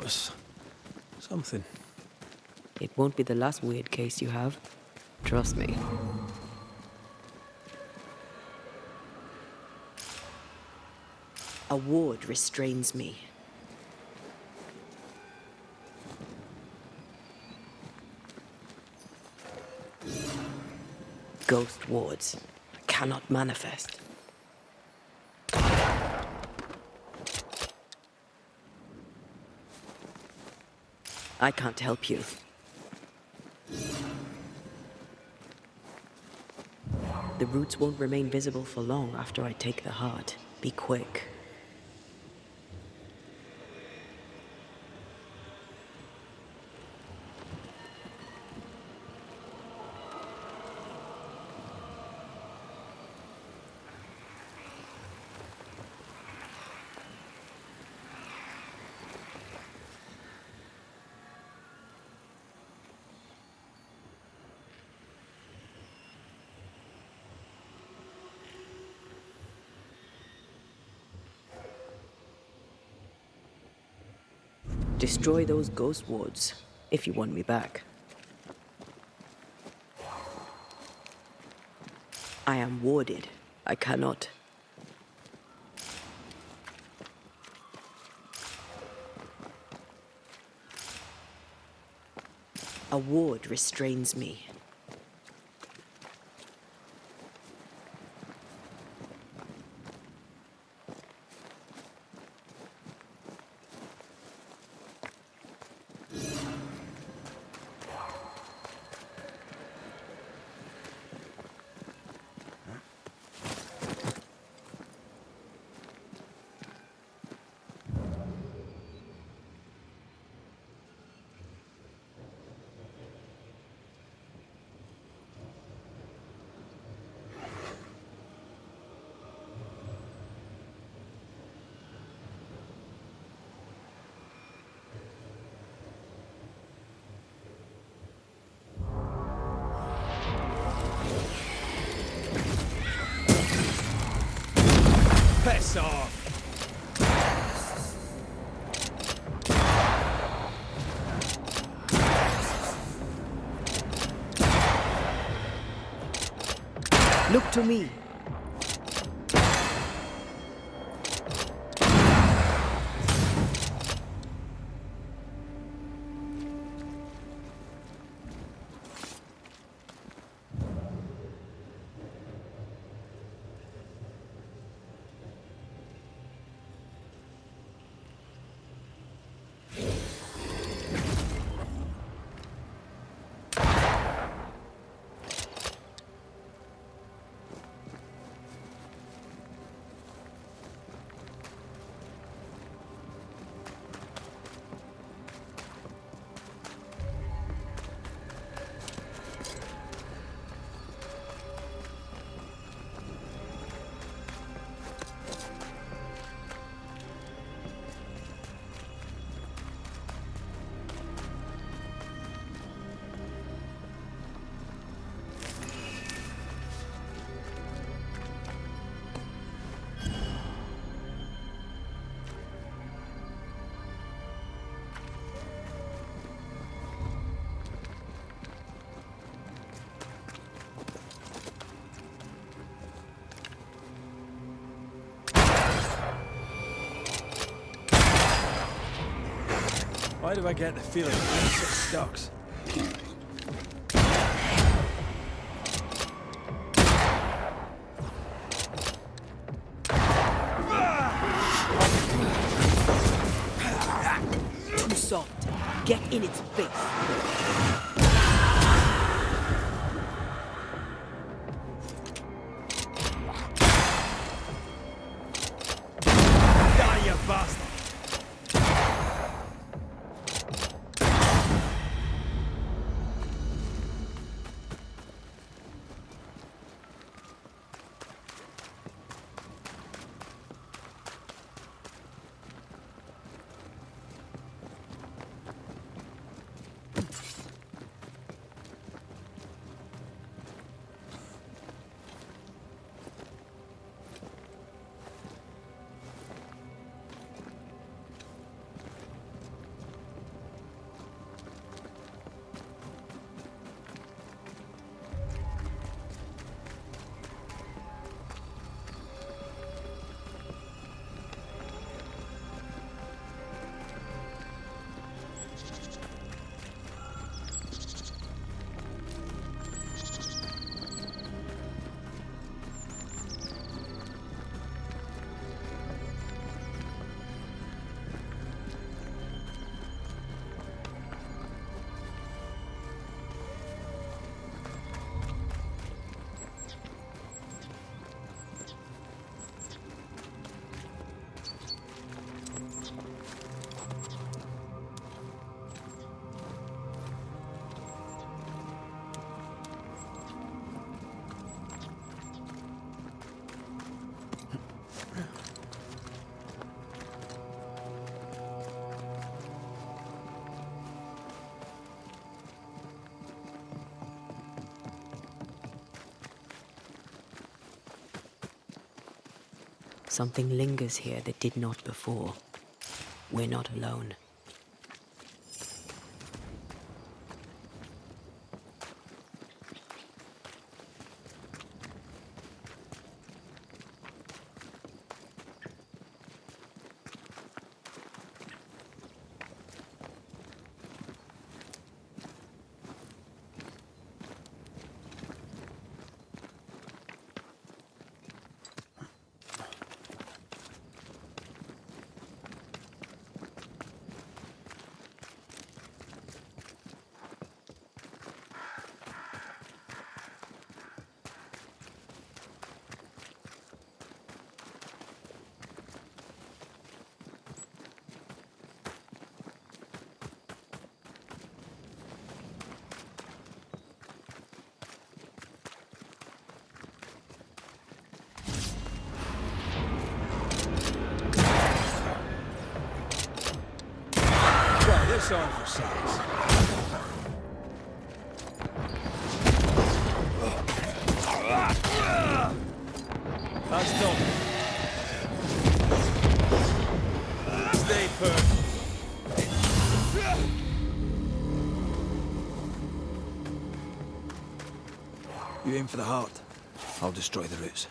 us something. It won't be the last weird case you have. Trust me. A ward restrains me. Ghost wards. I cannot manifest. I can't help you. The roots won't remain visible for long after I take the heart. Be quick. Destroy those ghost wards, if you want me back. I am warded. I cannot. A ward restrains me. Piss off! Look to me. Why do I get the feeling that shit sucks? Too soft. Get in its face. Die, you bastard! something lingers here that did not before. We're not alone. This on for size. That's done. Stay put. You aim for the heart. I'll destroy the roots.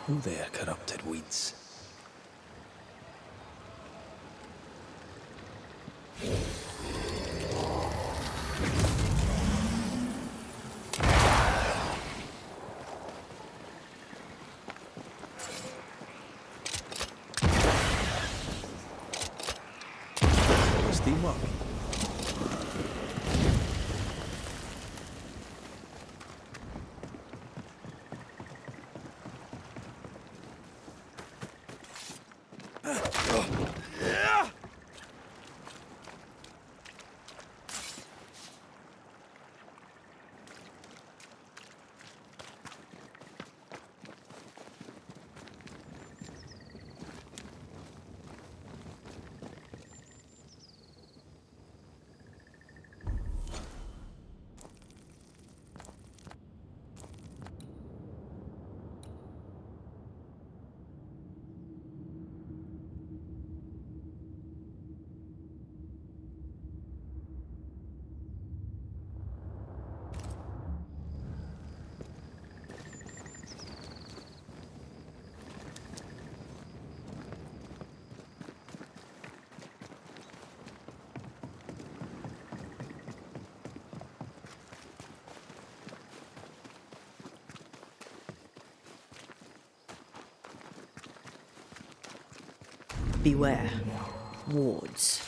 Who there, corrupted weeds? Steamwork. Beware. Wards.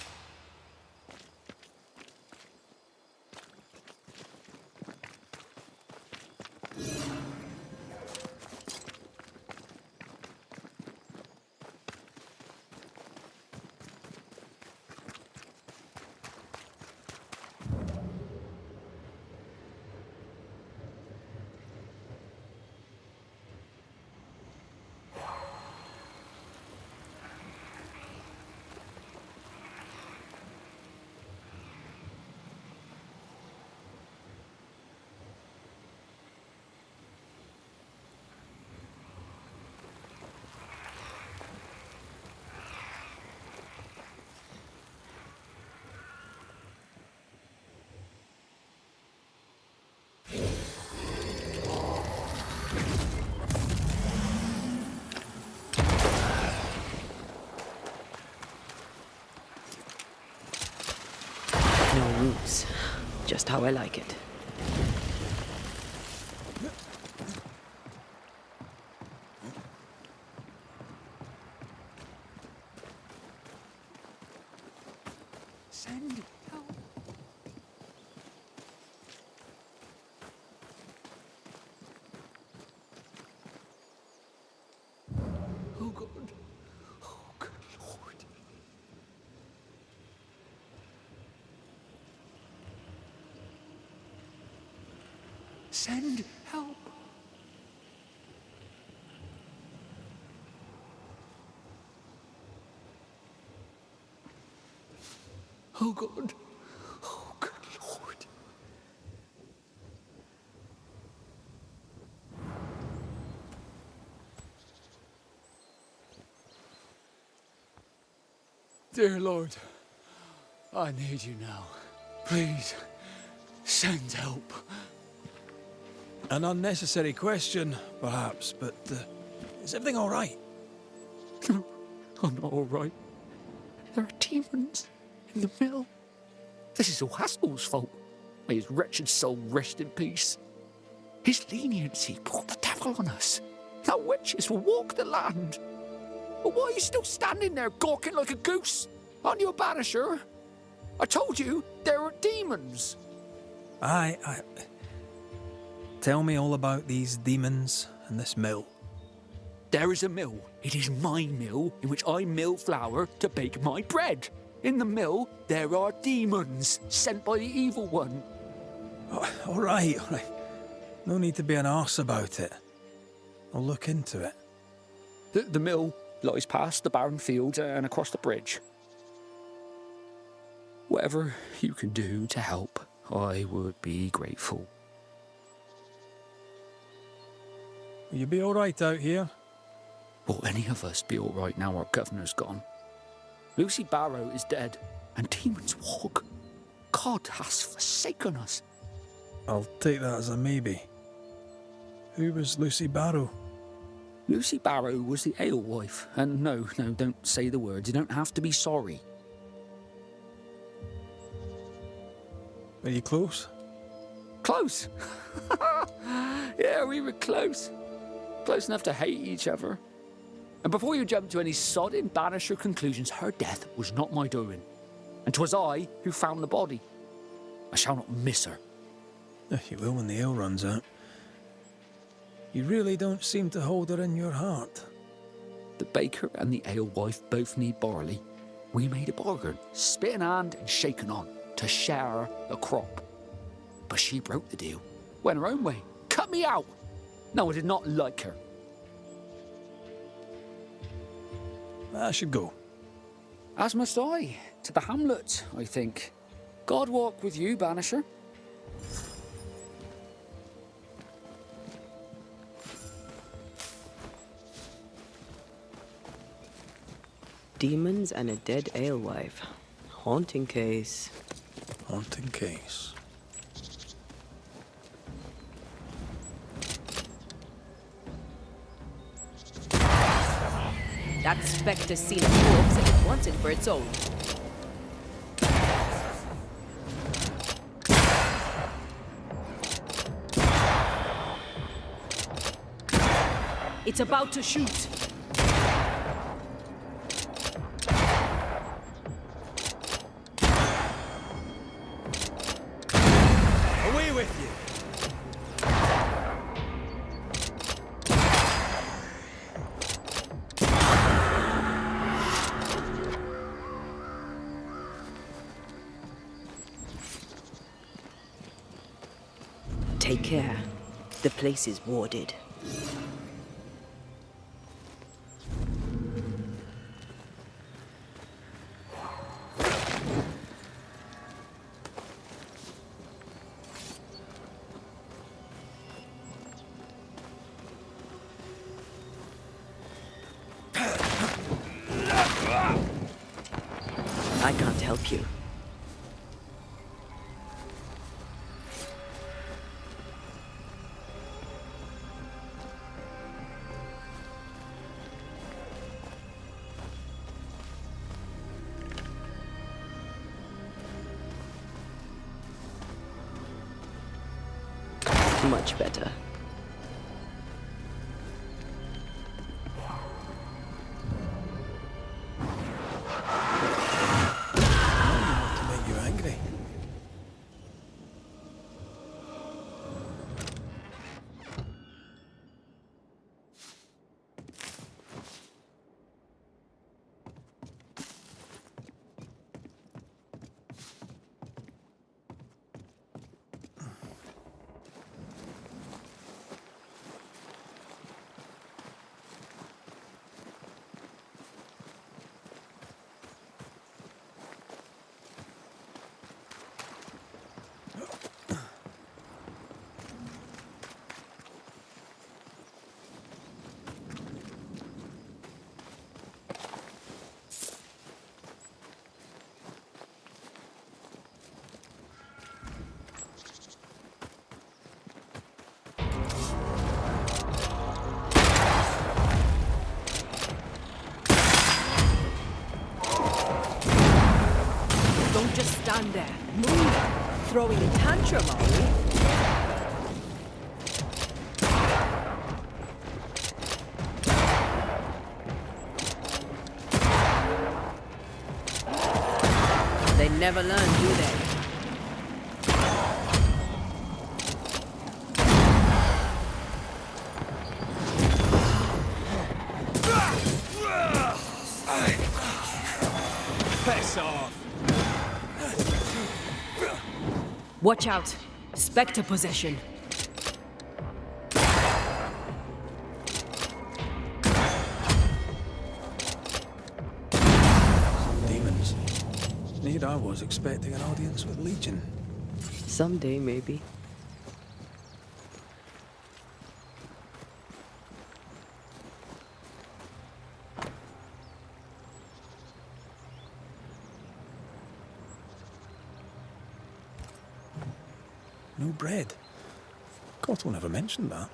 No roots. Just how I like it. Send help. Oh God. Oh good Lord. Send help. Oh God. Oh good Lord. Dear Lord, I need you now. Please, send help. An unnecessary question, perhaps, but is everything all right? No, I'm not all right. There are demons in the mill. This is all Haskell's fault. May his wretched soul rest in peace. His leniency brought the devil on us. Now witches will walk the land. But why are you still standing there gawking like a goose? Aren't you a banisher? I told you there are demons. I... Tell me all about these demons and this mill. There is a mill. It is my mill in which I mill flour to bake my bread. In the mill, there are demons sent by the evil one. Oh, all right. No need to be an arse about it. I'll look into it. The mill lies past the barren fields and across the bridge. Whatever you can do to help, I would be grateful. Will you be all right out here? Will any of us be all right now our governor's gone? Lucy Barrow is dead, and demons walk. God has forsaken us. I'll take that as a maybe. Who was Lucy Barrow? Lucy Barrow was the alewife, and no, don't say the words. You don't have to be sorry. Are you close? Close? Yeah, we were close. Close enough to hate each other. And before you jump to any sodding Banisher conclusions, her death was not my doing. And 'twas I who found the body. I shall not miss her. You will when the ale runs out. You really don't seem to hold her in your heart. The baker and the alewife both need barley. We made a bargain, spit in hand and shaken on, to share the crop. But she broke the deal, went her own way, cut me out. No, I did not like her. I should go. As must I, to the hamlet, I think. God walk with you, Banisher. Demons and a dead alewife. Haunting case. Haunting case. That spectre's seen a corpse and it wants it for its own. It's about to shoot. with you. Take care. The place is warded. I can't help you. Much better. To make you angry. Don't just stand there. Move! Throwing a tantrum, are you? They never learn, do they? Piss off. Watch out! Spectre possession. Demons. Need I was expecting an audience with Legion. Someday, maybe. No bread. Cottle never mentioned that.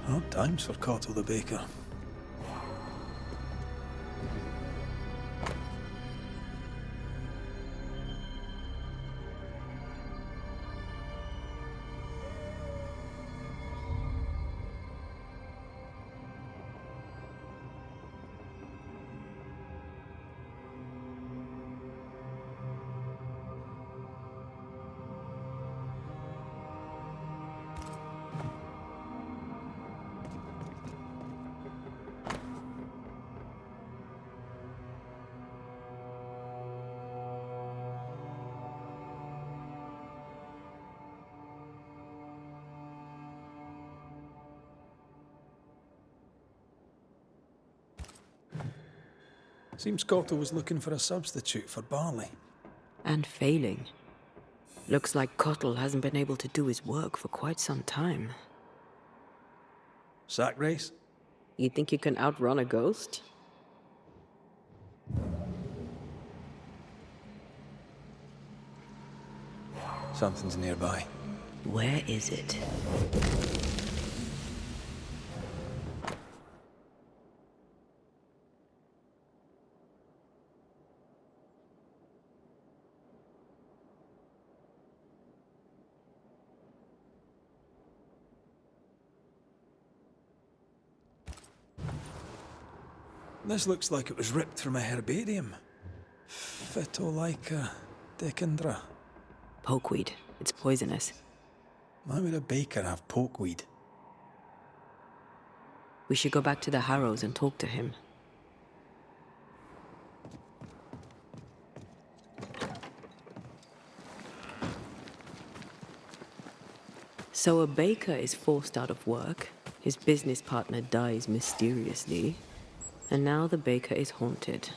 Hard times for Cottle the baker. Seems Cottle was looking for a substitute for Barley. And failing. Looks like Cottle hasn't been able to do his work for quite some time. Sack race? You think you can outrun a ghost? Something's nearby. Where is it? This looks like it was ripped from a herbarium. Phytolaica decandra. Pokeweed. It's poisonous. Why would a baker have pokeweed? We should go back to the Harrows and talk to him. So a baker is forced out of work, his business partner dies mysteriously, and now the baker is haunted.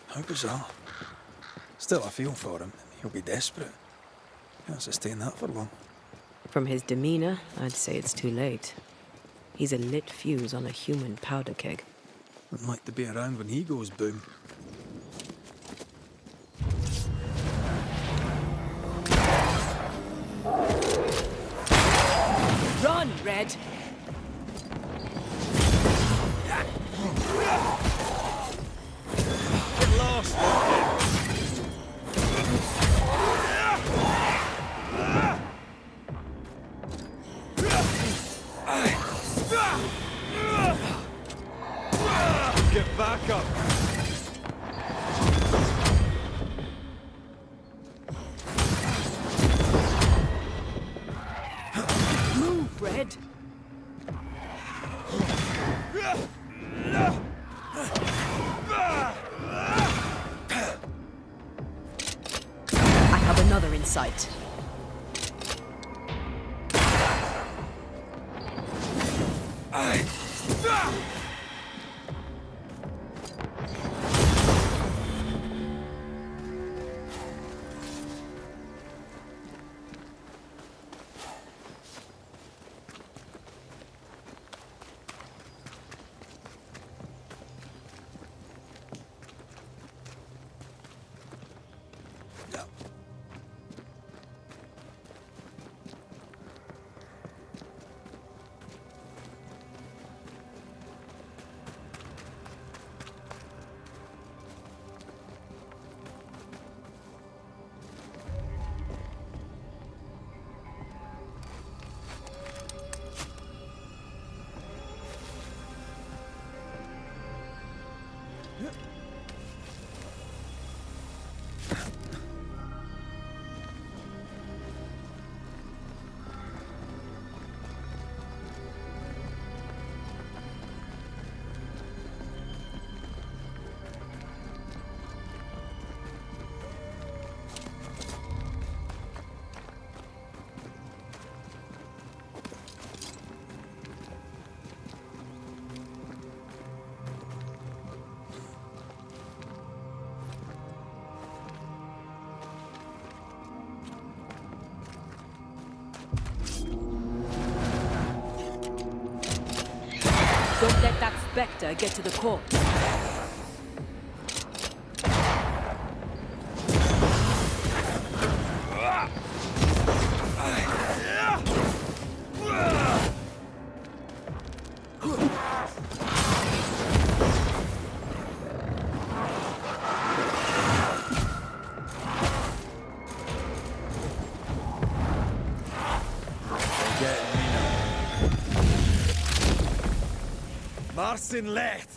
How bizarre. Still, I feel for him. He'll be desperate. Can't sustain that for long. From his demeanor, I'd say it's too late. He's a lit fuse on a human powder keg. Wouldn't like to be around when he goes boom. Run, Red! Get lost! Get back up! Move, Red! I have another in sight. Don't let that spectre get to the corpse. Marcin Leth!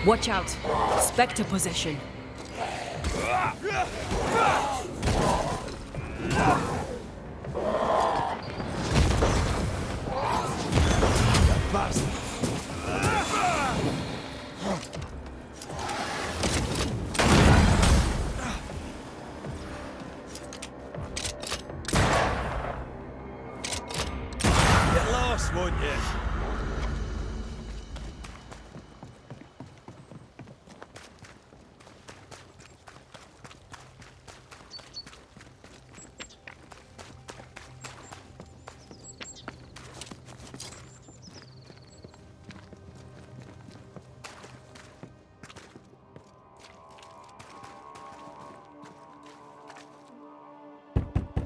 Watch out! Spectre possession.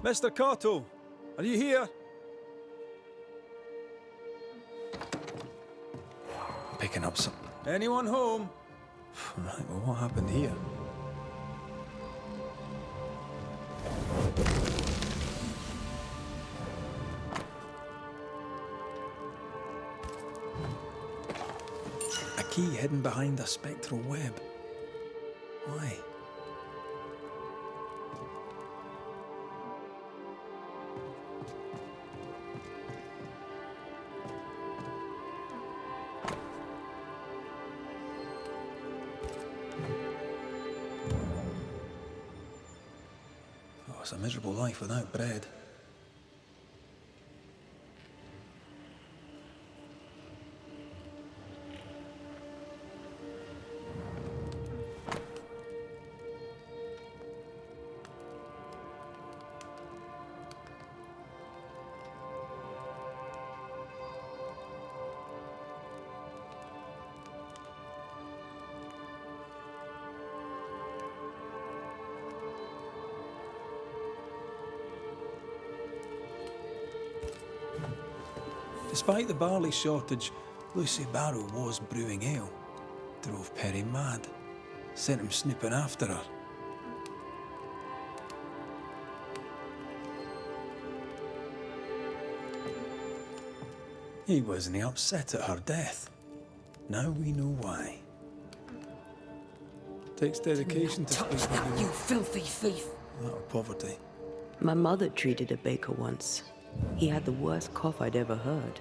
Mr. Cotto, are you here? Picking up some... Anyone home? Right, well, what happened here? A key hidden behind a spectral web. Why? Oh, it's a miserable life without bread. Despite the barley shortage, Lucy Barrow was brewing ale. Drove Perry mad. Sent him snooping after her. He wasn't upset at her death. Now we know why. Takes dedication to speak Touch that, you filthy thief! that or poverty. My mother treated a baker once. He had the worst cough I'd ever heard.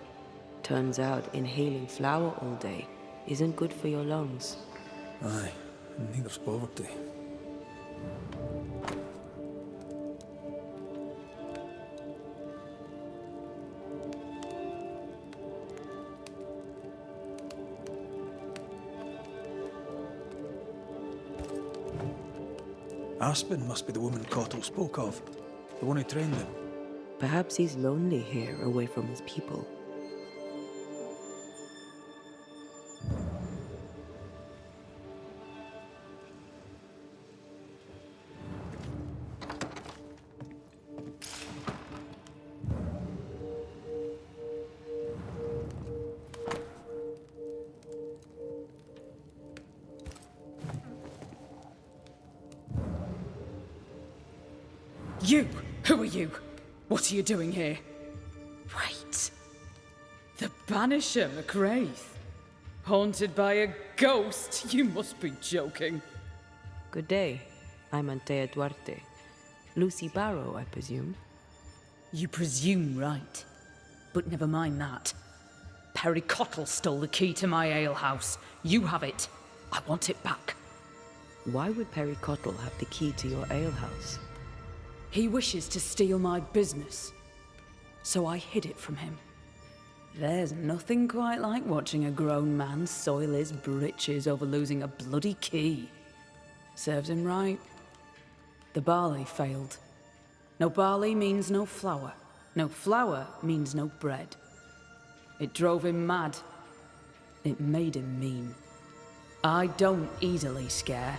Turns out inhaling flour all day isn't good for your lungs. Aye, and neither's poverty. Aspen must be the woman Cottle spoke of, the one who trained him. Perhaps he's lonely here, away from his people. You! Who are you? What are you doing here? Wait. The Banisher McWraith? Haunted by a ghost? You must be joking. Good day. I'm Antea Duarte. Lucy Barrow, I presume. You presume right. But never mind that. Perry Cottle stole the key to my alehouse. You have it. I want it back. Why would Perry Cottle have the key to your alehouse? He wishes to steal my business. So I hid it from him. There's nothing quite like watching a grown man soil his britches over losing a bloody key. Serves him right. The barley failed. No barley means no flour. No flour means no bread. It drove him mad. It made him mean. I don't easily scare,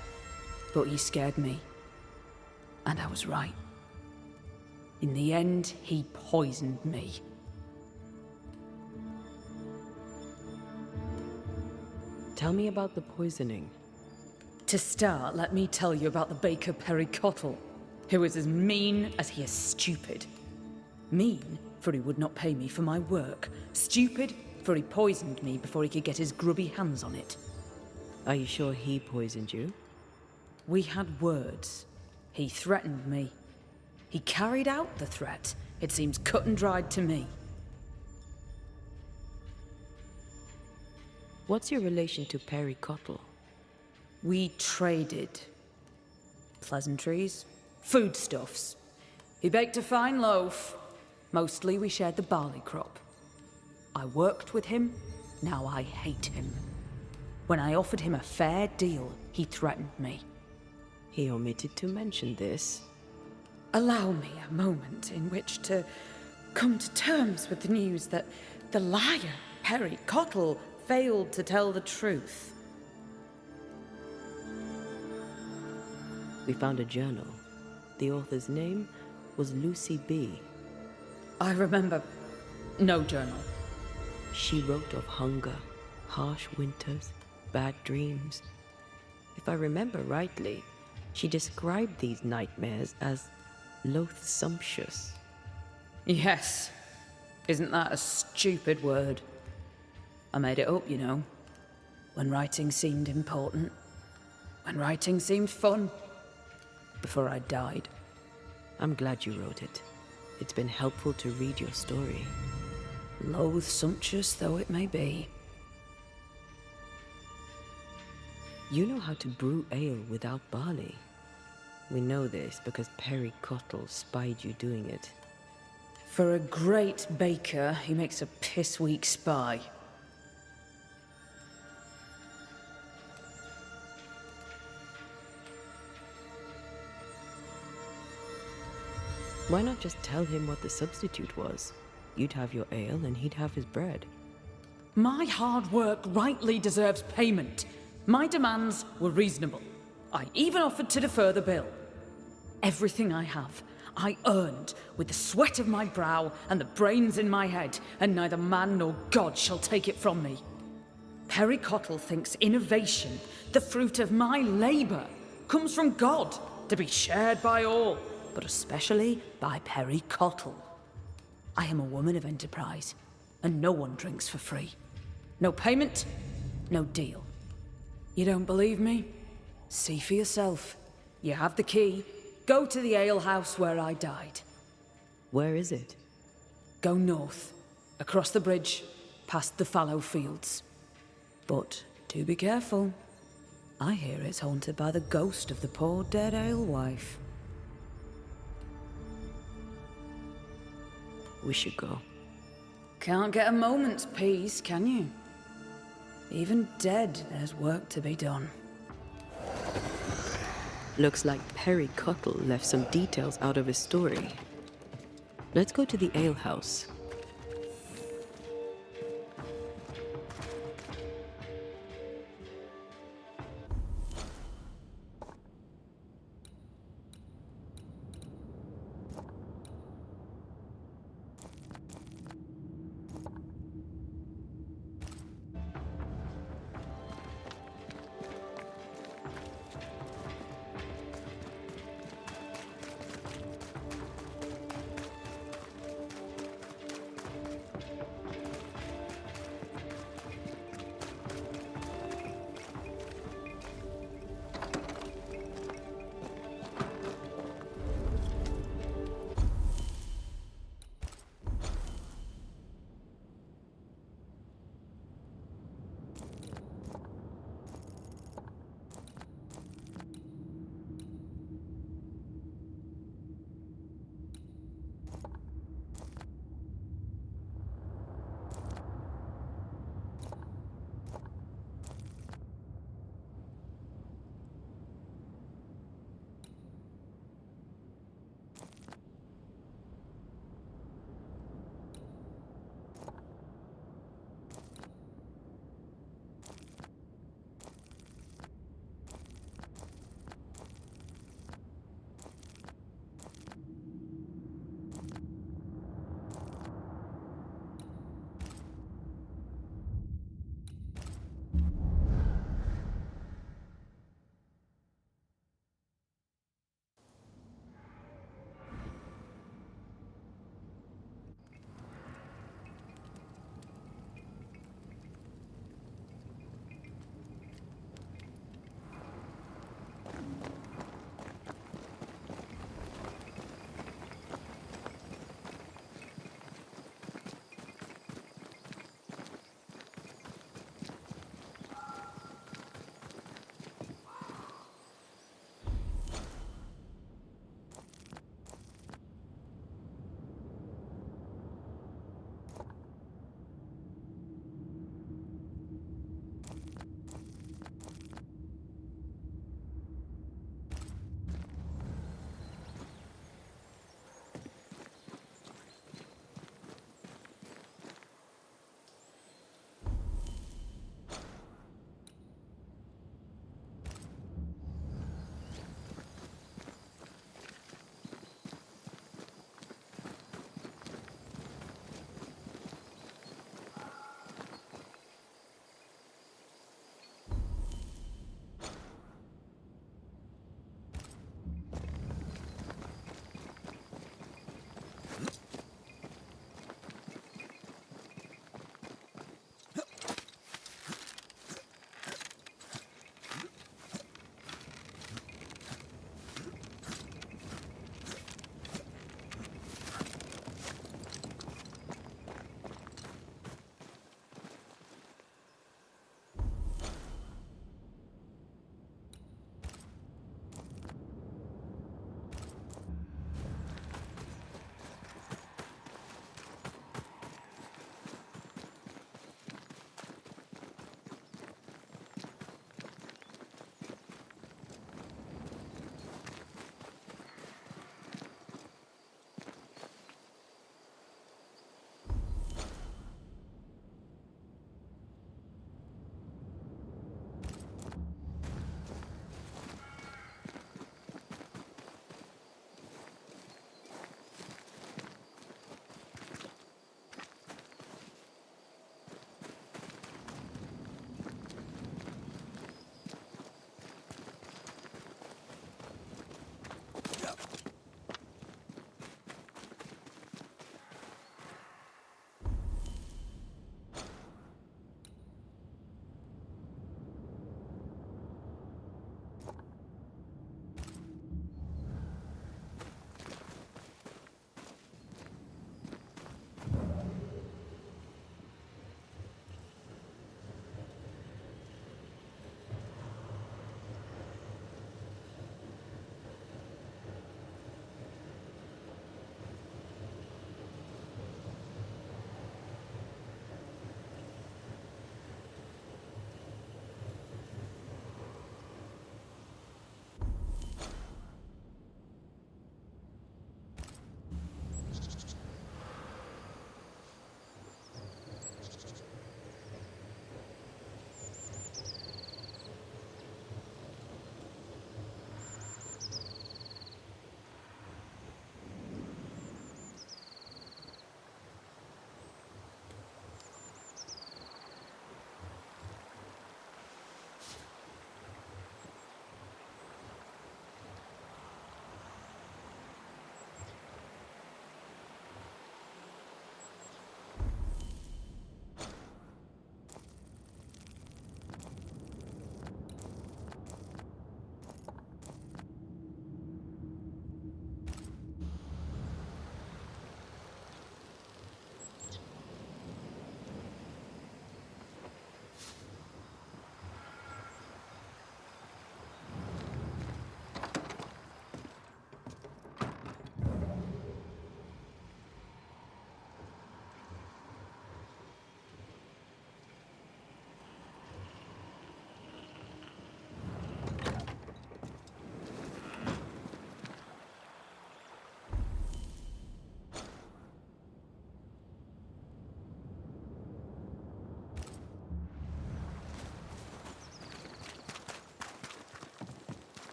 but he scared me. And I was right. In the end, he poisoned me. Tell me about the poisoning. To start, let me tell you about the baker Perry Cottle, who is as mean as he is stupid. Mean, for he would not pay me for my work. Stupid, for he poisoned me before he could get his grubby hands on it. Are you sure he poisoned you? We had words. He threatened me. He carried out the threat. It seems cut and dried to me. What's your relation to Perry Cottle? We traded. Pleasantries, foodstuffs. He baked a fine loaf. Mostly we shared the barley crop. I worked with him, now I hate him. When I offered him a fair deal, he threatened me. He omitted to mention this. Allow me a moment in which to come to terms with the news that the liar, Perry Cottle, failed to tell the truth. We found a journal. The author's name? was Lucy B. I remember no journal. She wrote of hunger, harsh winters, bad dreams. If I remember rightly, she described these nightmares as loathsumptuous. Yes. Isn't that a stupid word? I made it up, you know. When writing seemed important. When writing seemed fun. Before I died. I'm glad you wrote it. It's been helpful to read your story. Loathsumptuous though it may be. You know how to brew ale without barley. We know this because Perry Cottle spied you doing it. For a great baker, he makes a piss-weak spy. Why not just tell him what the substitute was? You'd have your ale and he'd have his bread. My hard work rightly deserves payment. My demands were reasonable. I even offered to defer the bill. Everything I have, I earned with the sweat of my brow and the brains in my head, and neither man nor God shall take it from me. Perry Cottle thinks innovation, the fruit of my labour, comes from God, to be shared by all, but especially by Perry Cottle. I am a woman of enterprise, and no one drinks for free. No payment, no deal. You don't believe me? See for yourself. You have the key. Go to the alehouse where I died. Where is it? Go north, across the bridge, past the fallow fields. But do be careful. I hear it's haunted by the ghost of the poor dead alewife. We should go. Can't get a moment's peace, can you? Even dead, there's work to be done. Looks like Perry Cottle left some details out of his story. Let's go to the alehouse.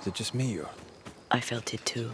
Is it just me, or? I felt it too.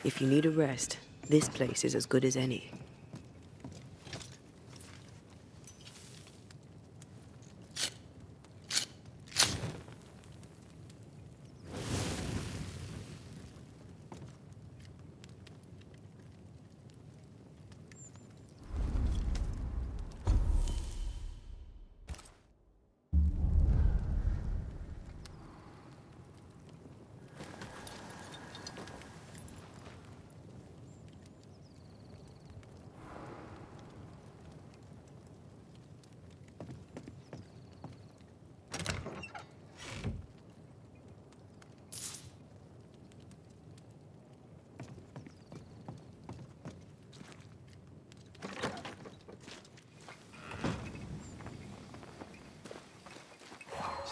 If you need a rest, this place is as good as any.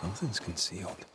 Something's concealed.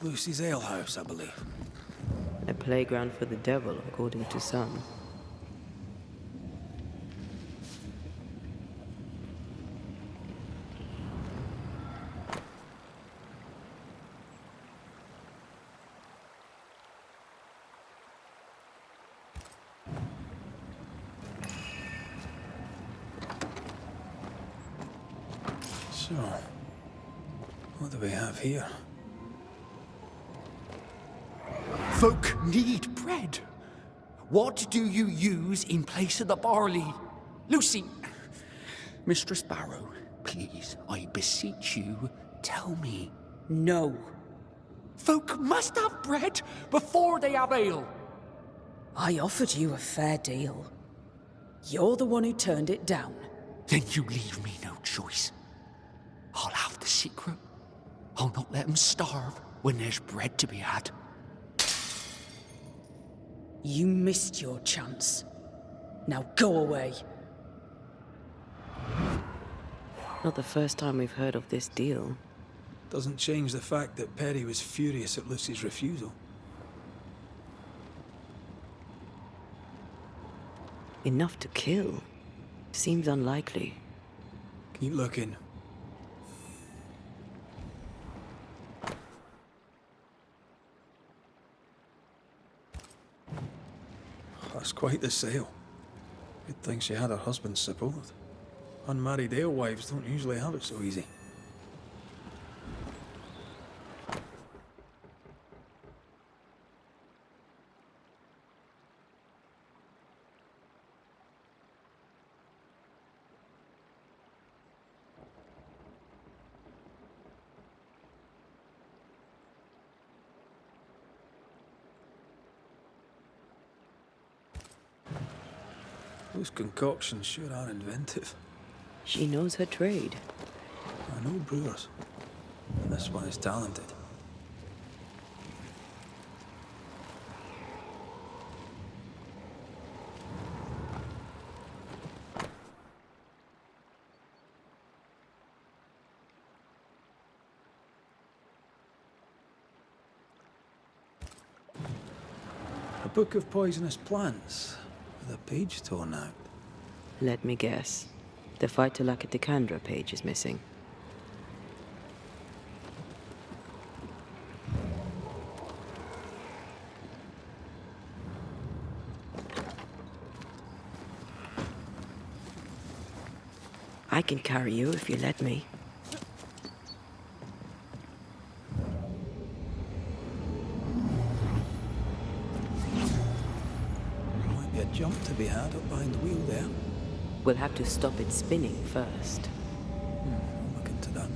Lucy's alehouse, I believe. A playground for the devil, according to some. So, what do we have here? Folk need bread. What do you use in place of the barley? Lucy, Mistress Barrow, please, I beseech you, tell me. No. Folk must have bread before they have ale. I offered you a fair deal. You're the one who turned it down. Then you leave me no choice. I'll have the secret. I'll not let them starve when there's bread to be had. You missed your chance. Now go away. Not the first time we've heard of this deal. Doesn't change the fact that Perry was furious at Lucy's refusal. Enough to kill? Seems unlikely. Keep looking. That's quite the sale. Good thing she had her husband's support. Unmarried alewives don't usually have it so easy. Those concoctions sure are inventive. She knows her trade. I know brewers. And this one is talented. A book of poisonous plants with a page torn out. Let me guess. The Phytolacticandra page is missing. I can carry you if you let me. Might be a jump to be had up behind the wheel there. We'll have to stop it spinning first. I'll look into that.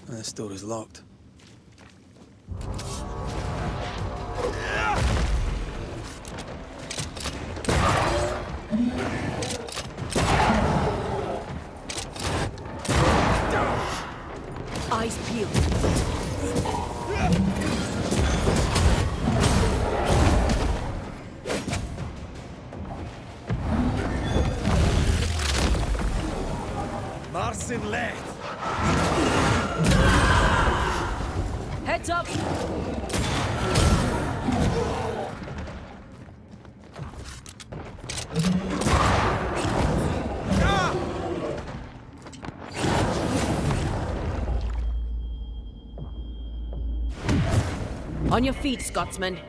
This door is locked. Eyes peeled. Marcin left. Heads up! On your feet, Scotsman.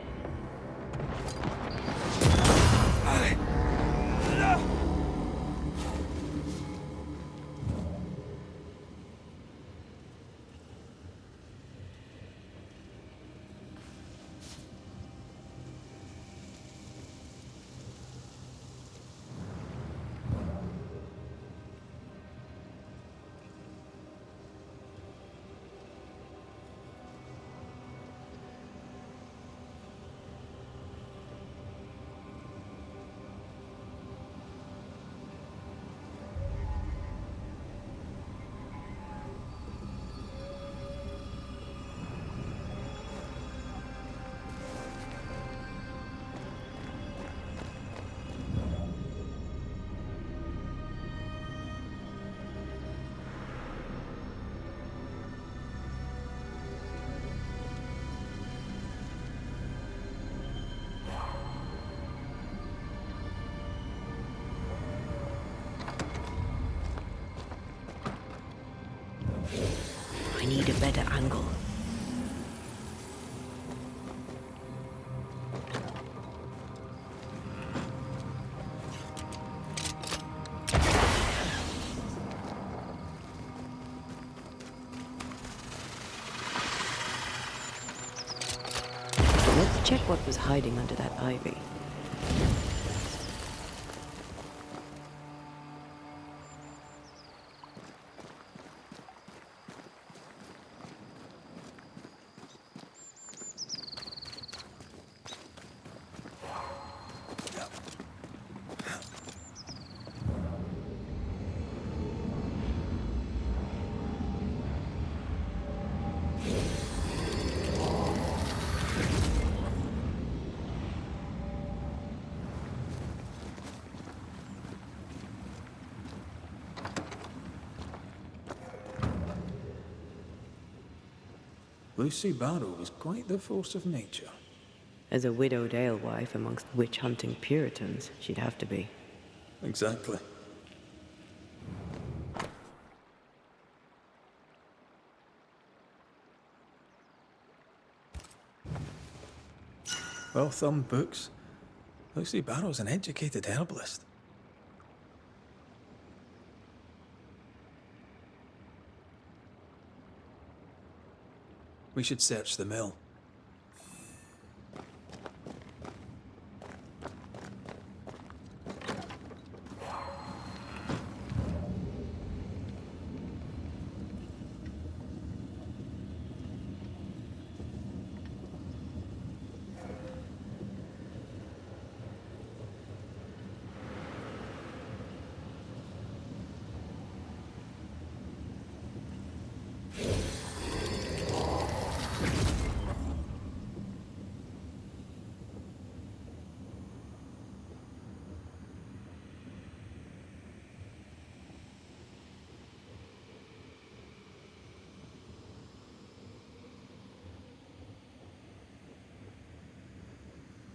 check what was hiding under that ivy. Lucy Barrow was quite the force of nature. As a widowed alewife amongst witch-hunting Puritans, she'd have to be. Exactly. Well-thumbed books. Lucy Barrow's an educated herbalist. We should search the mill.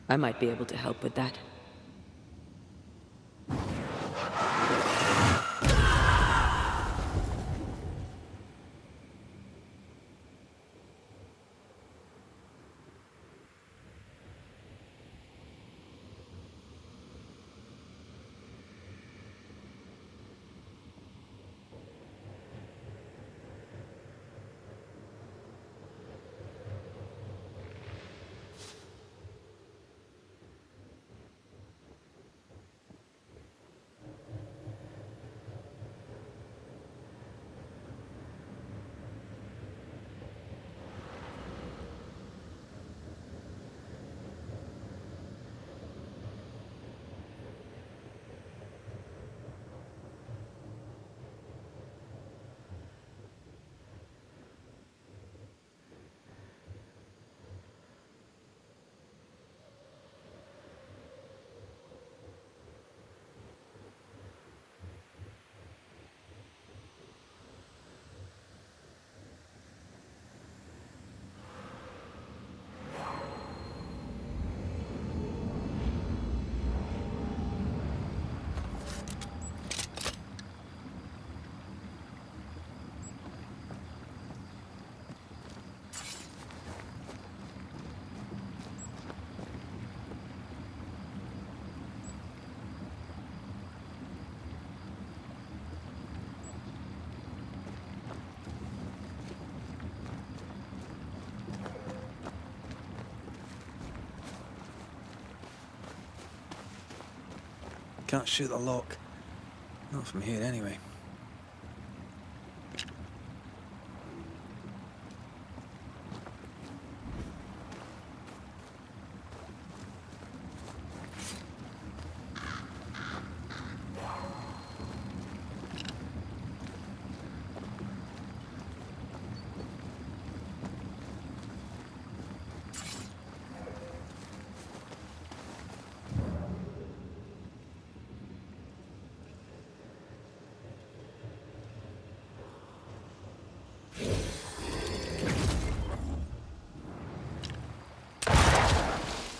I might be able to help with that. Can't shoot the lock. Not from here, anyway.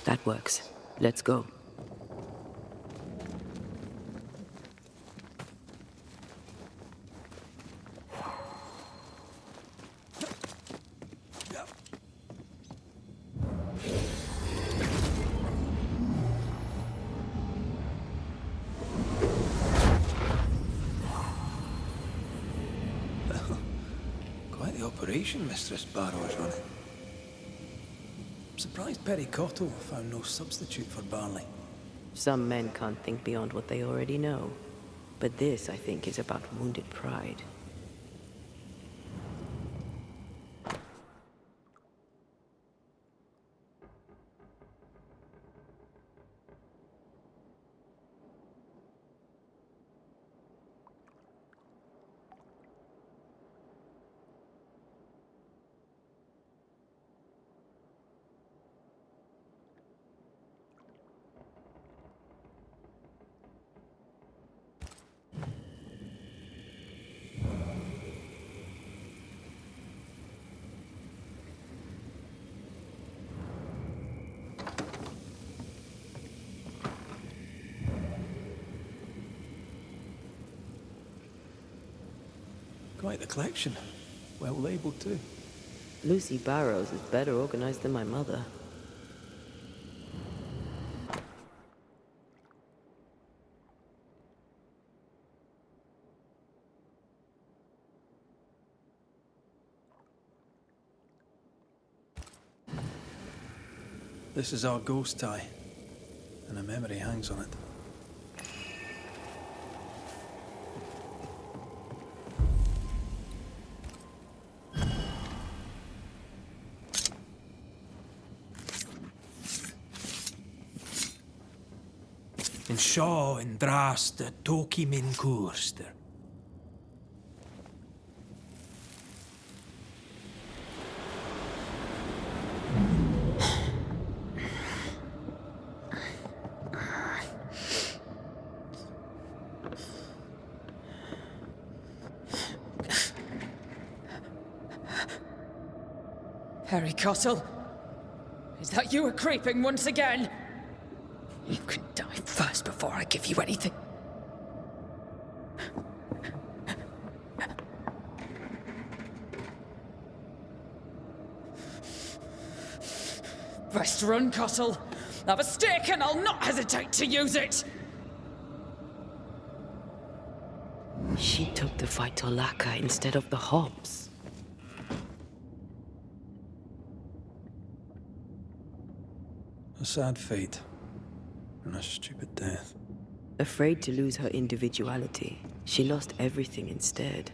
That works. Let's go. Quite the operation Mistress Barrow is running. surprised Perry Cottle found no substitute for barley. Some men can't think beyond what they already know. But this, I think, is about wounded pride. Quite the collection. Well labelled too. Lucy Barrows is better organized than my mother. This is our ghost tie, and a memory hangs on it. In Shaw and Drast the Toki Min Koorster. Perry Cottle, is that you creeping once again? You can die first before I give you anything. Best run, Cottle. Have a stick and I'll not hesitate to use it. She took the fight to Laka instead of the Hobbs. A sad fate. And a stupid death. Afraid to lose her individuality, she lost everything instead.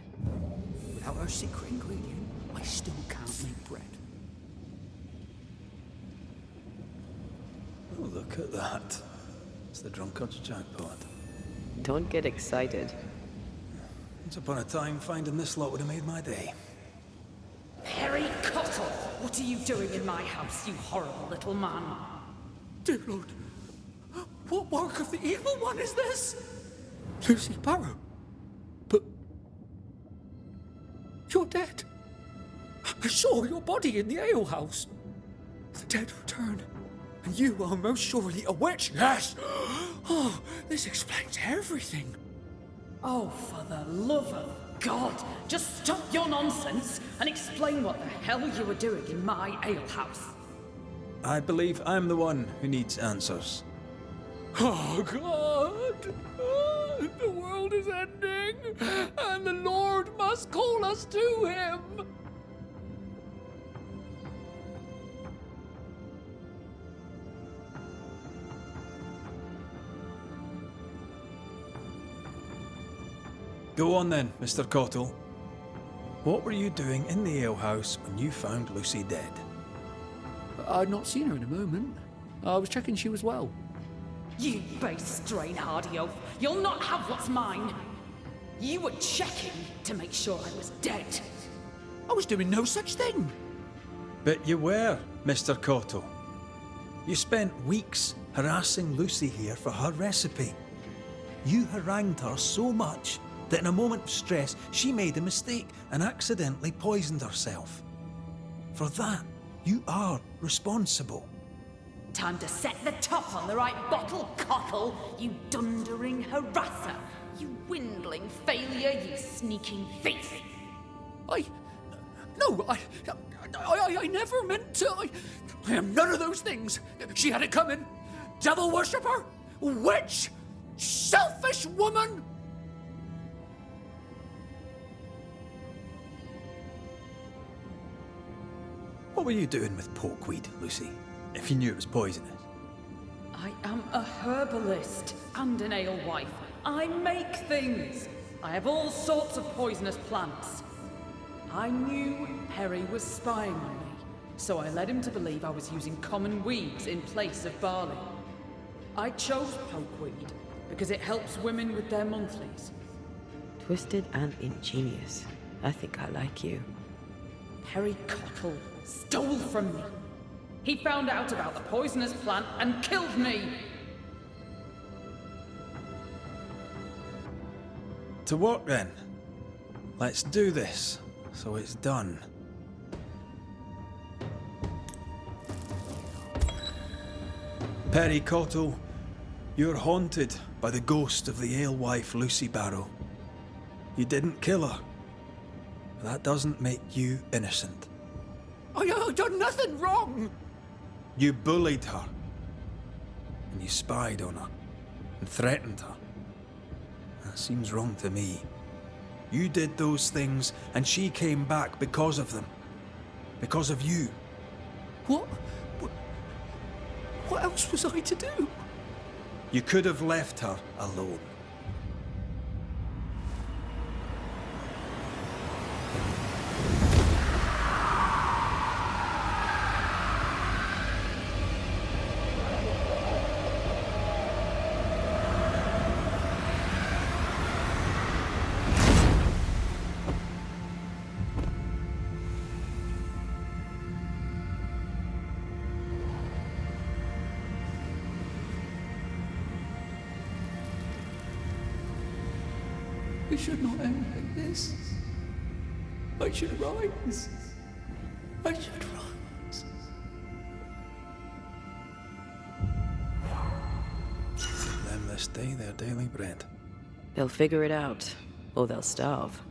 Without her secret ingredient, I still can't make bread. Oh, look at that. It's the drunkard's jackpot. Don't get excited. Once upon a time, finding this lot would have made my day. Perry Cottle, what are you doing in my house, you horrible little man? Dear Lord, what work of the evil one is this? Lucy Barrow? But you're dead. I saw your body in the alehouse. The dead return, and you are most surely a witch. Yes! Oh, this explains everything. Oh, for the love of God, just stop your nonsense and explain what the hell you were doing in my alehouse. I believe I'm the one who needs answers. Oh, God! The world is ending, and the Lord must call us to him! Go on then, Mr. Cottle. What were you doing in the alehouse when you found Lucy dead? I'd not seen her in a moment. I was checking she was well. You base strain-hardy oaf, you'll not have what's mine. You were checking to make sure I was dead. I was doing no such thing. But you were, Mr. Cottle. You spent weeks harassing Lucy here for her recipe. You harangued her so much that in a moment of stress, she made a mistake and accidentally poisoned herself. For that, you are responsible. Time to set the top on the right bottle, Cottle, you dundering harasser. You dwindling failure, you sneaking thief. I never meant to. I am none of those things. She had it coming. Devil worshipper, witch, selfish woman. What were you doing with pokeweed, Lucy? if you knew it was poisonous. I am a herbalist and an alewife. I make things. I have all sorts of poisonous plants. I knew Perry was spying on me, so I led him to believe I was using common weeds in place of barley. I chose pokeweed because it helps women with their monthlies. Twisted and ingenious. I think I like you. Perry Cottle stole from me. He found out about the poisonous plant and killed me. To work then. Let's do this, so it's done. Perry Cottle, you're haunted by the ghost of the alewife Lucy Barrow. You didn't kill her. But that doesn't make you innocent. I done nothing wrong! You bullied her. And you spied on her. And threatened her. That seems wrong to me. You did those things, and she came back because of them. Because of you. What? What else was I to do? You could have left her alone. It should not end like this. I should rise. I should rise. Give them this day their daily bread. They'll figure it out, or they'll starve.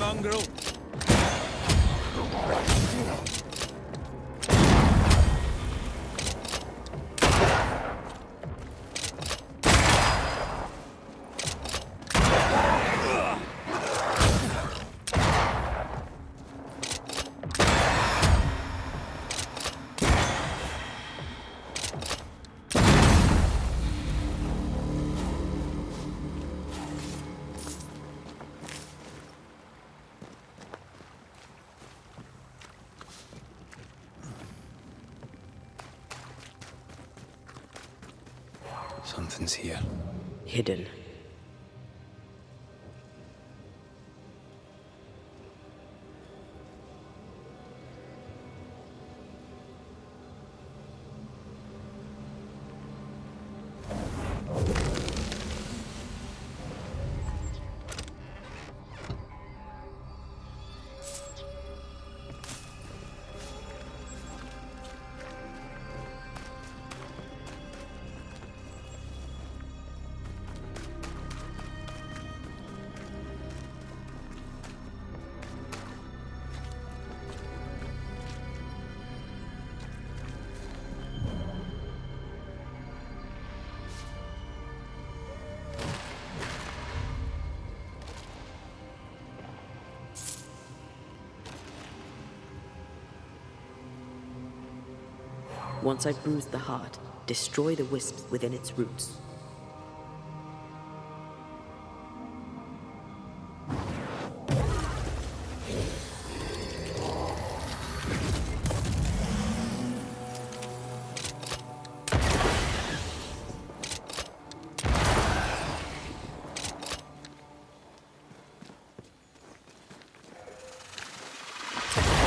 mongrel! Something's here. Hidden. Once I've bruised the heart, destroy the wisps within its roots.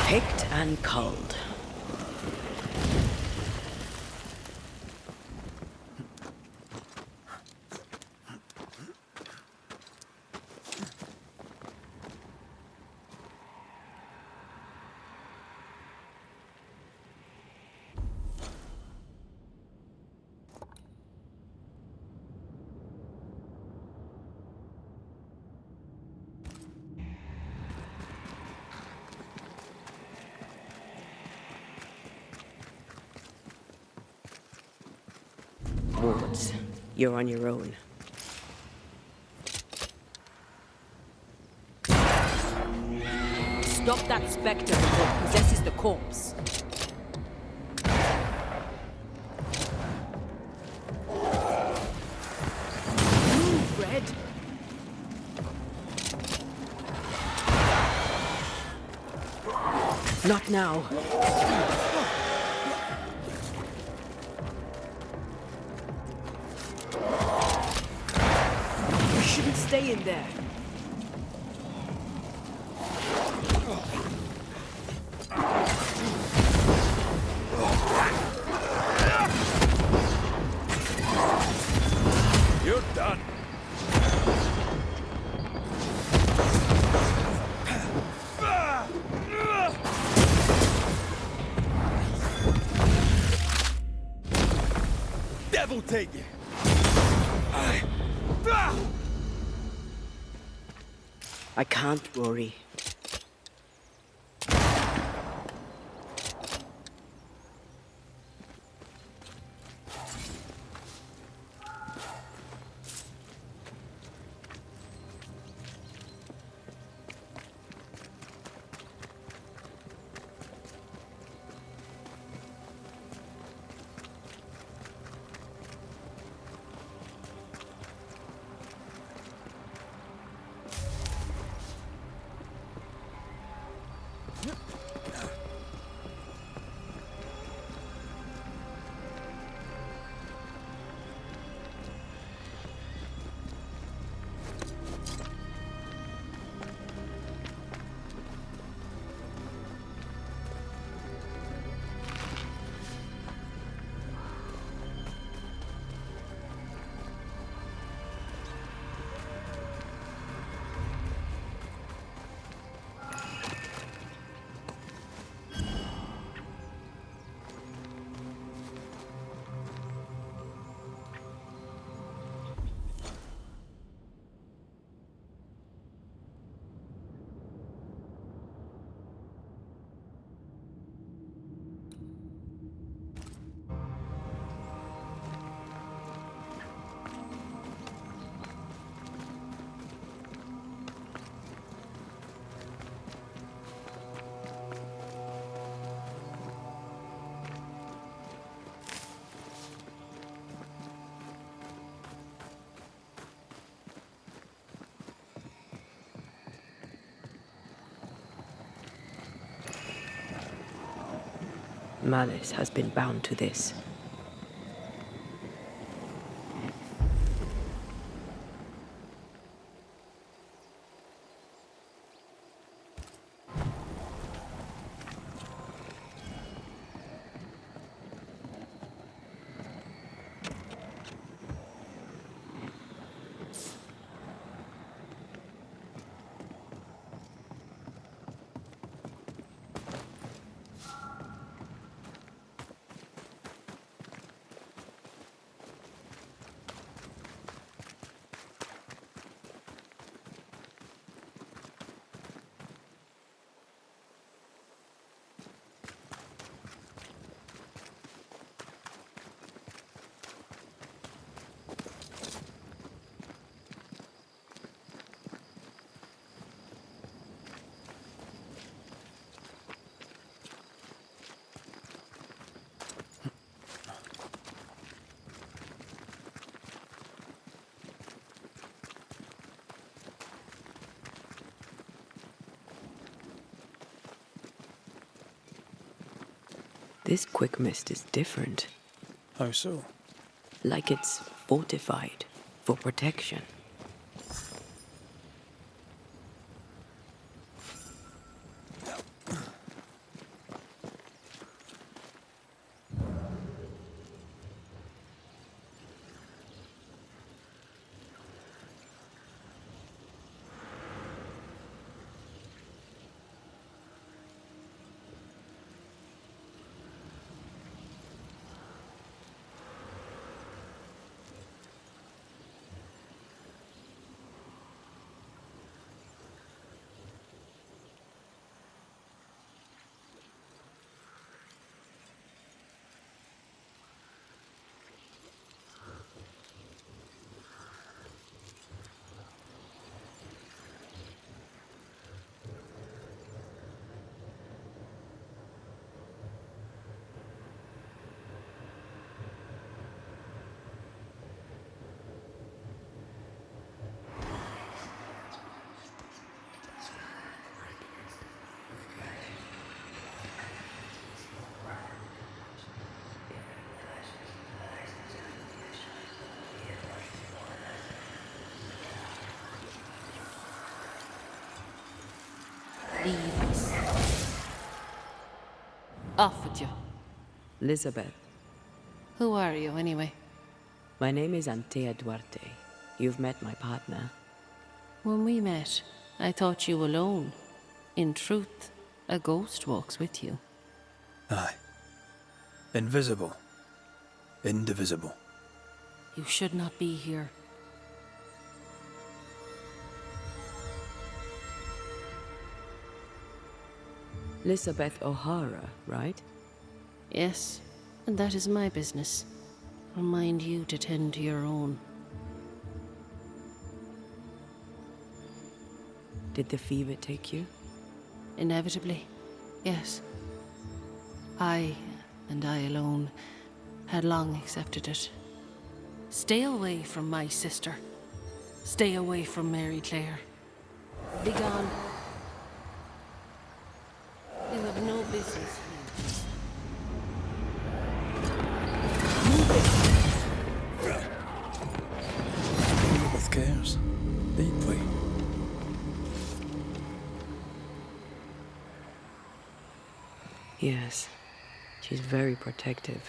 Picked and culled. Wards, you're on your own. Stop that spectre before it possesses the corpse. Move, Red. Not now. You shouldn't stay in there. You're done. Devil take you. I can't, Rory. malice has been bound to this. This quick mist is different. How so? Like it's fortified for protection. Leave us. Off with you. Elizabeth, Who are you, anyway? my name is Antea Duarte. You've met my partner. When we met, I thought you alone. In truth, a ghost walks with you. Aye. Invisible. Indivisible. You should not be here. Elizabeth O'Hara, right? Yes, and that is my business. I'll mind you to tend to your own. Did the fever take you? Inevitably, yes. I, and I alone, had long accepted it. Stay away from my sister. Stay away from Mary Clare. Be gone. You have no business here. Elizabeth cares. Deeply. Yes. She's very protective.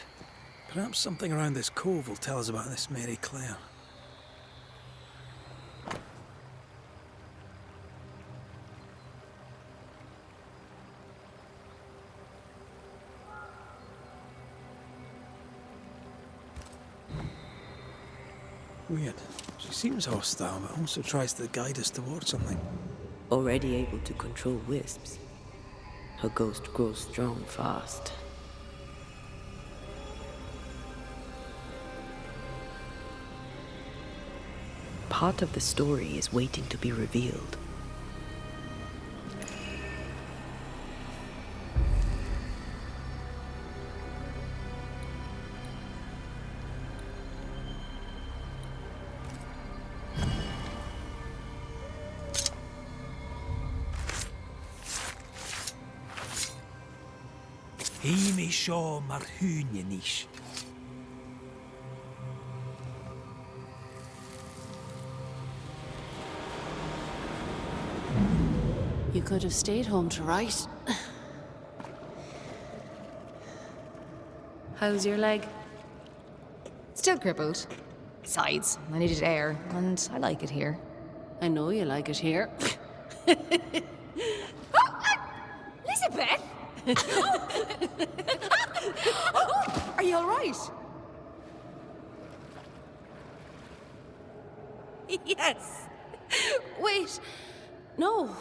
Perhaps something around this cove will tell us about this Mary Clare. Weird. She seems hostile, but also tries to guide us towards something. Already able to control wisps. Her ghost grows strong fast. Part of the story is waiting to be revealed. Himi shaw marhunianish. You could have stayed home to write. How's your leg? Still crippled. Besides, I needed air, and I like it here. I know you like it here. Elizabeth! Are you all right? Yes. Wait. No.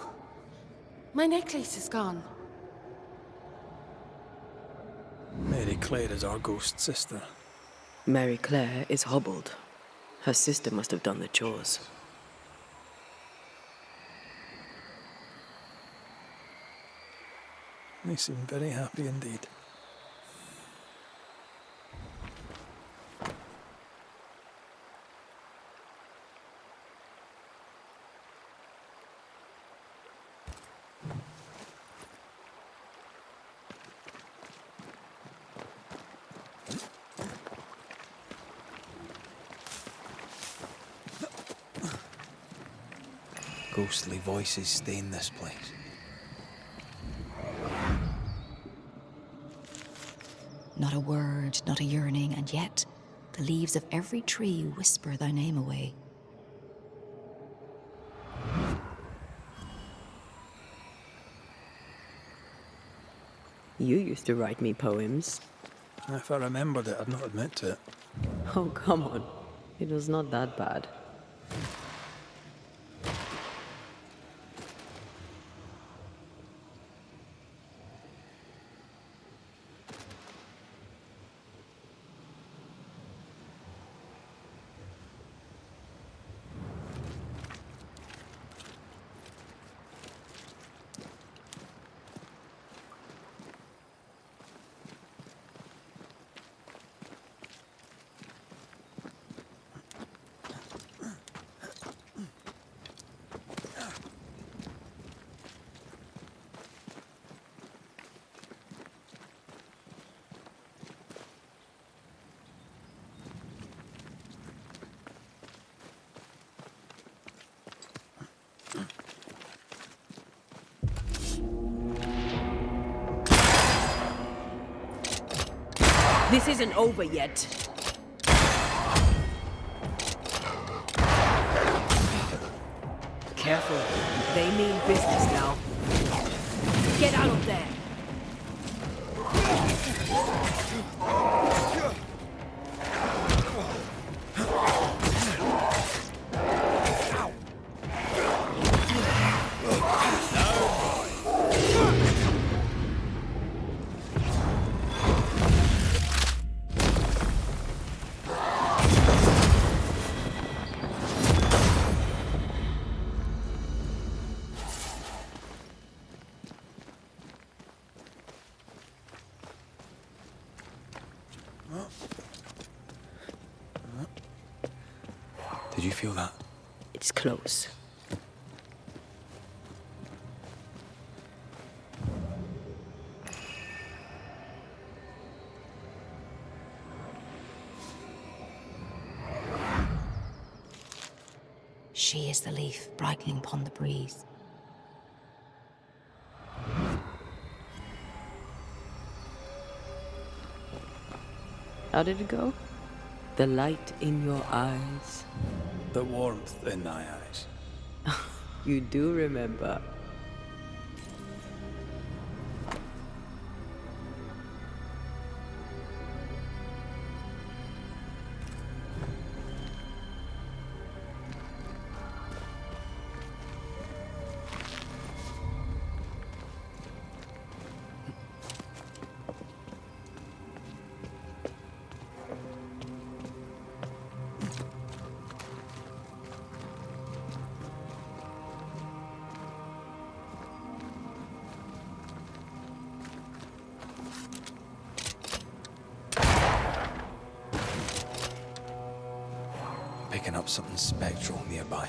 My necklace is gone. Mary Claire is our ghost sister. Mary Claire is hobbled. Her sister must have done the chores. They seem very happy indeed. Ghostly voices stain this place. Not a word, not a yearning, and yet the leaves of every tree whisper thy name away. You used to write me poems. If I remembered it, I'd not admit to it. Oh, come on. It was not that bad. This isn't over yet. Careful. They mean business now. Get out of there! Did you feel that? It's close. She is the leaf brightening upon the breeze. How did it go? The light in your eyes. The warmth in thy eyes. You do remember. Picking up something spectral nearby.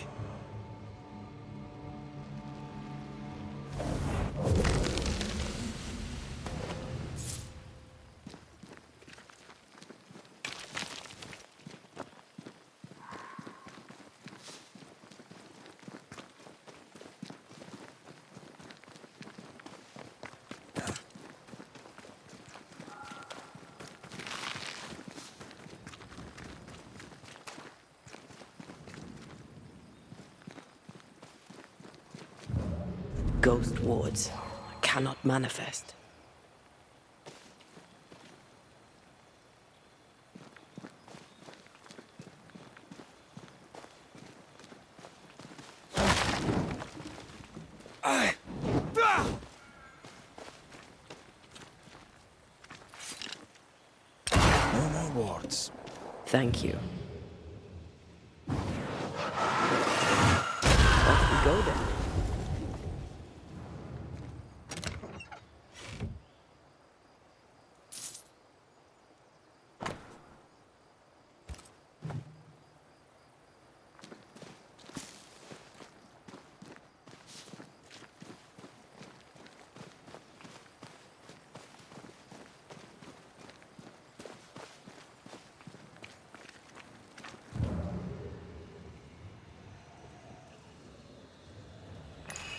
Ghost wards. I cannot manifest. No more wards. Thank you. Off we go then.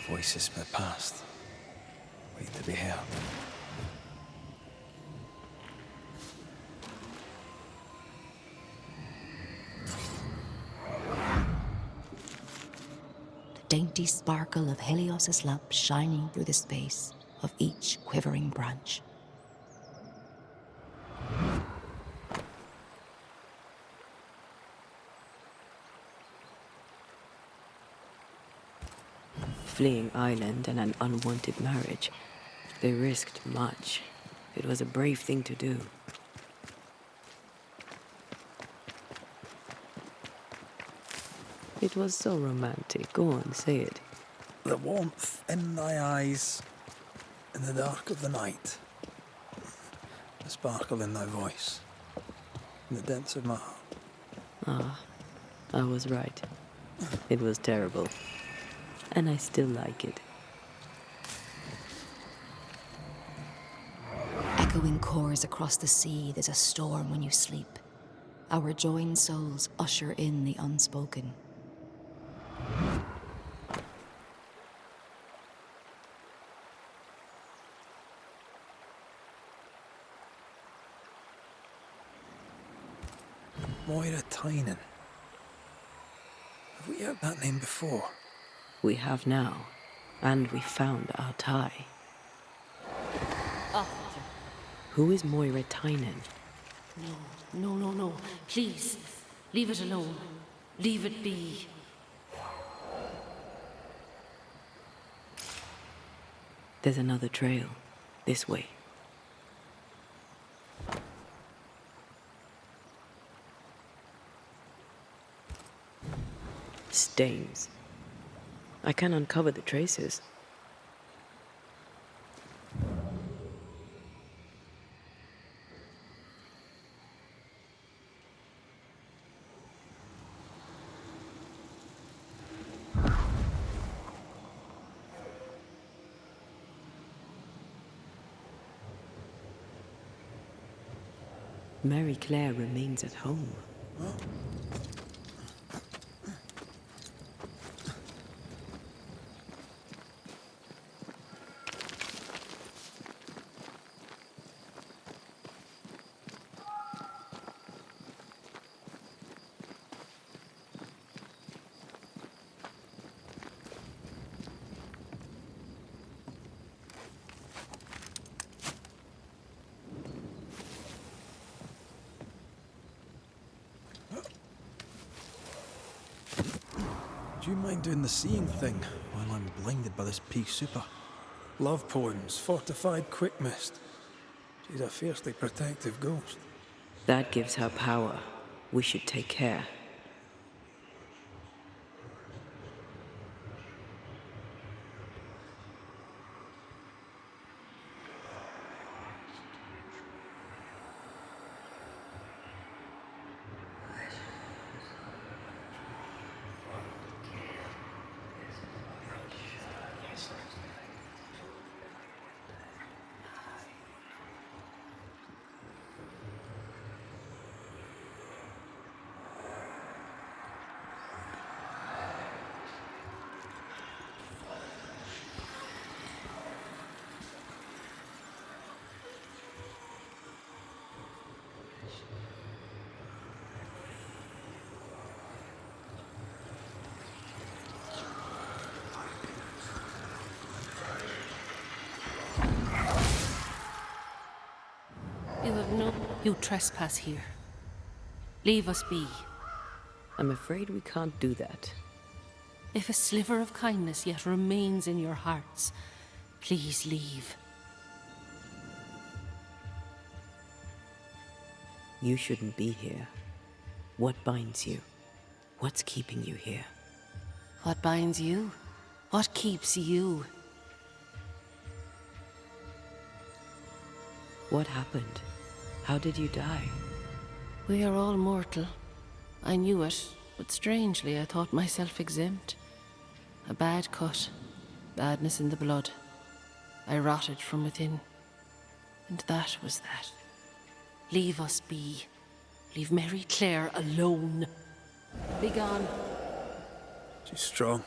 Voices from the past. Wait to be heard. The dainty sparkle of Helios's lamp shining through the space of each quivering branch. Fleeing island and an unwanted marriage. They risked much. It was a brave thing to do. It was so romantic. Go on, say it. The warmth in thy eyes, in the dark of the night. The sparkle in thy voice, in the depths of my heart. Ah, I was right. It was terrible. And I still like it. Echoing chords across the sea, there's a storm when you sleep. Our joined souls usher in the unspoken. Moira Tynan. Have we heard that name before? We have now. And we found our tie. Who is Moira Tynan? No. Please, leave it alone. Leave it be. There's another trail. This way. Stains. I can uncover the traces. Mary Claire remains at home. Do you mind doing the seeing thing while I'm blinded by this pea super? Love poems, fortified quick mist. She's a fiercely protective ghost. That gives her power. We should take care. You trespass here. Leave us be. I'm afraid we can't do that. If a sliver of kindness yet remains in your hearts, please leave. You shouldn't be here. What binds you? What's keeping you here? What binds you? What keeps you? What happened? How did you die? We are all mortal. I knew it, but strangely I thought myself exempt. A bad cut, badness in the blood. I rotted from within. And that was that. Leave us be. Leave Mary Claire alone. Be gone. She's strong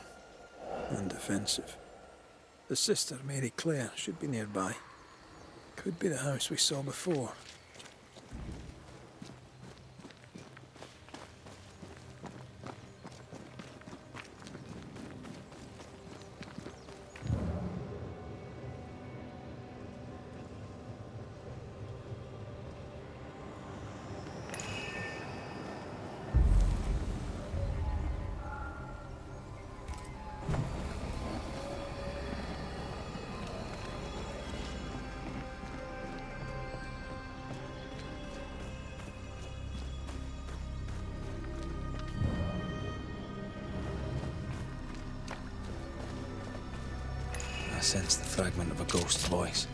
and defensive. The sister, Mary Claire, should be nearby. Could be the house we saw before. I sense the fragment of a ghost's voice.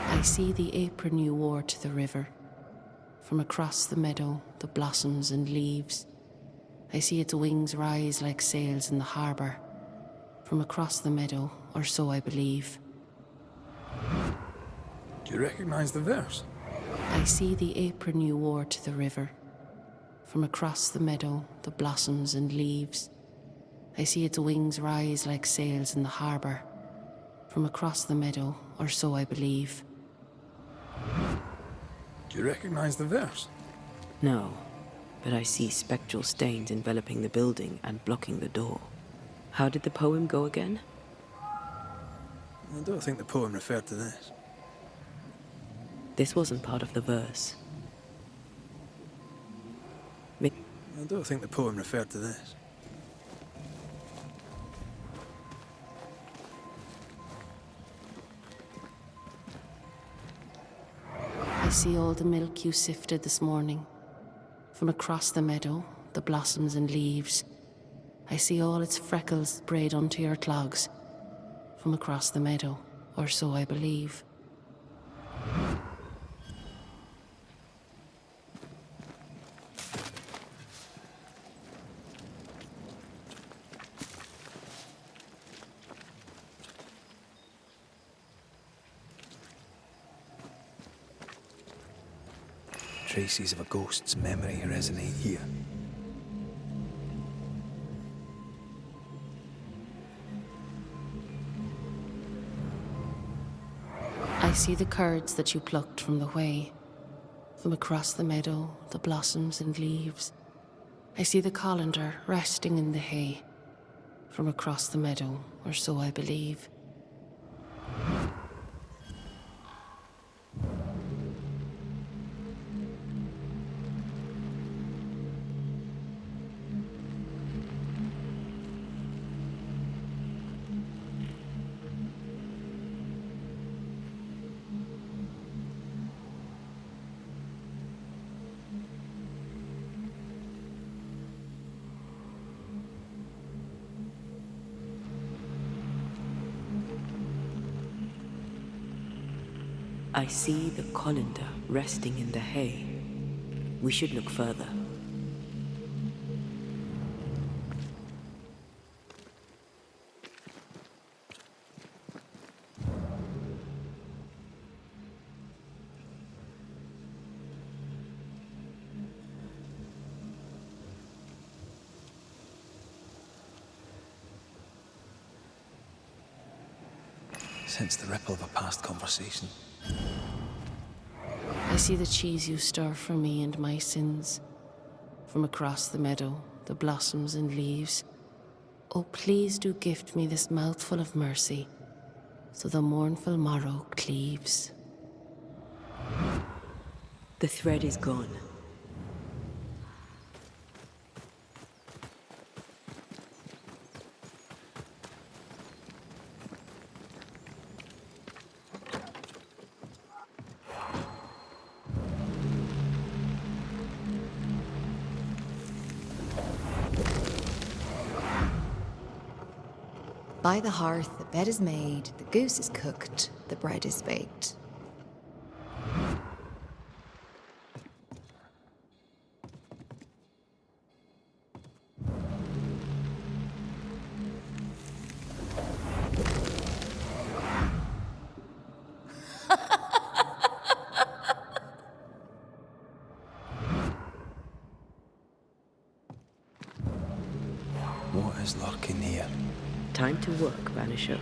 I see the apron you wore to the river. From across the meadow, the blossoms and leaves. I see its wings rise like sails in the harbour. From across the meadow, or so I believe. Do you recognize the verse? I see the apron you wore to the river. From across the meadow, the blossoms and leaves. I see its wings rise like sails in the harbour. From across the meadow, or so I believe. Do you recognize the verse? No, but I see spectral stains enveloping the building and blocking the door. How did the poem go again? I don't think the poem referred to this. This wasn't part of the verse. I don't think the poem referred to this. I see all the milk you sifted this morning. From across the meadow, the blossoms and leaves. I see all its freckles braid onto your clogs. From across the meadow, or so I believe. Traces of a ghost's memory resonate here. I see the curds that you plucked from the way. From across the meadow, the blossoms and leaves. I see the colander resting in the hay. From across the meadow, or so I believe. I see the colander resting in the hay. We should look further. Sense the ripple of a past conversation. I see the cheese you stir for me and my sins. From across the meadow, the blossoms and leaves. Oh, please do gift me this mouthful of mercy, so the mournful morrow cleaves. The thread is gone. By the hearth, the bed is made, the goose is cooked, the bread is baked. What is lurking here? Time to work, Banisher.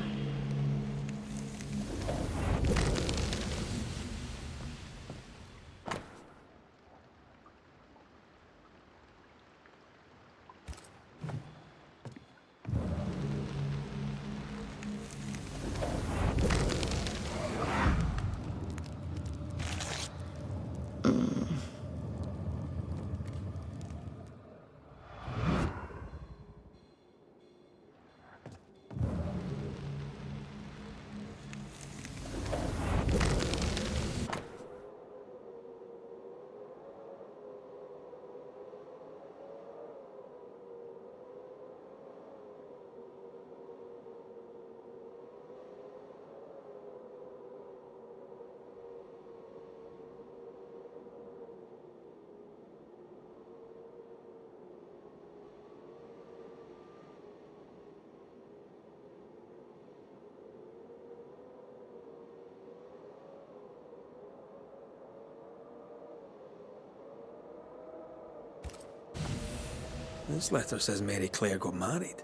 This letter says Mary Claire got married.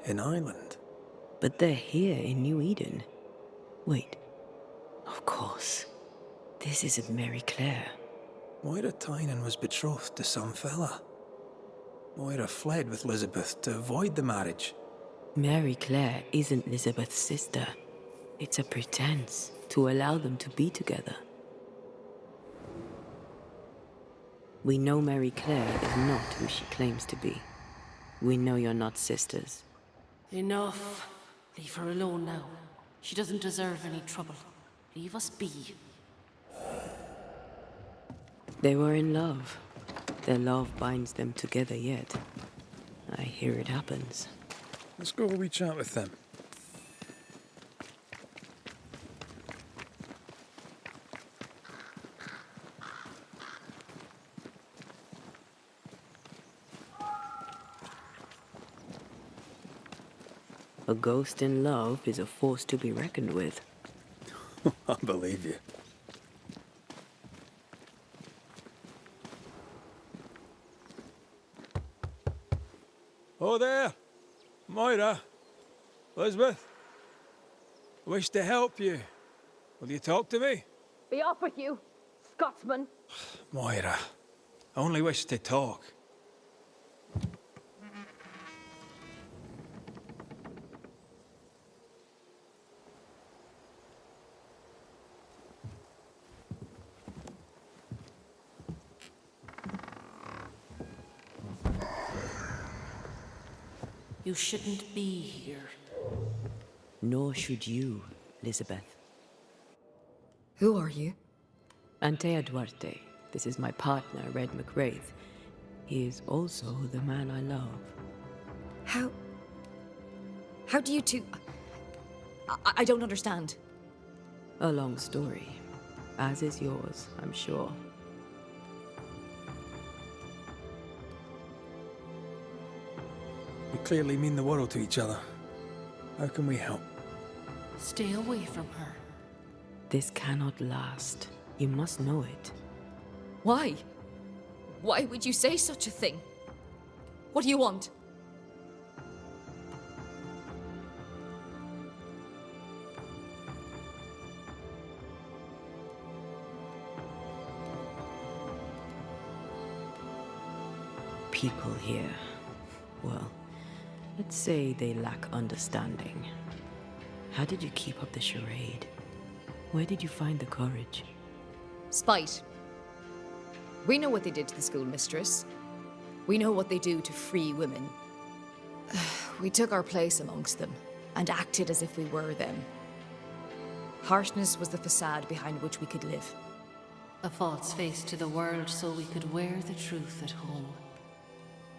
In Ireland. But they're here in New Eden. Wait. Of course. This isn't Mary Claire. Moira Tynan was betrothed to some fella. Moira fled with Elizabeth to avoid the marriage. Mary Claire isn't Elizabeth's sister. It's a pretense to allow them to be together. We know Mary Claire is not who she claims to be. We know you're not sisters. Enough. Leave her alone now. She doesn't deserve any trouble. Leave us be. They were in love. Their love binds them together yet. I hear it happens. Let's go a wee chat with them. A ghost in love is a force to be reckoned with. I believe you. Oh there! Moira! Elizabeth! I wish to help you. Will you talk to me? Be off with you, Scotsman. Moira, I only wish to talk. You shouldn't be here. Nor should you, Elizabeth. Who are you? Antea Duarte. This is my partner, Red McWraith. He is also the man I love. How do you two... I don't understand. A long story. As is yours, I'm sure. We clearly mean the world to each other. How can we help? Stay away from her. This cannot last. You must know it. Why? Why would you say such a thing? What do you want? People here, well, let's say they lack understanding. How did you keep up the charade? Where did you find the courage? Spite. We know what they did to the schoolmistress. We know what they do to free women. We took our place amongst them and acted as if we were them. Harshness was the facade behind which we could live. A false face to the world so we could wear the truth at home.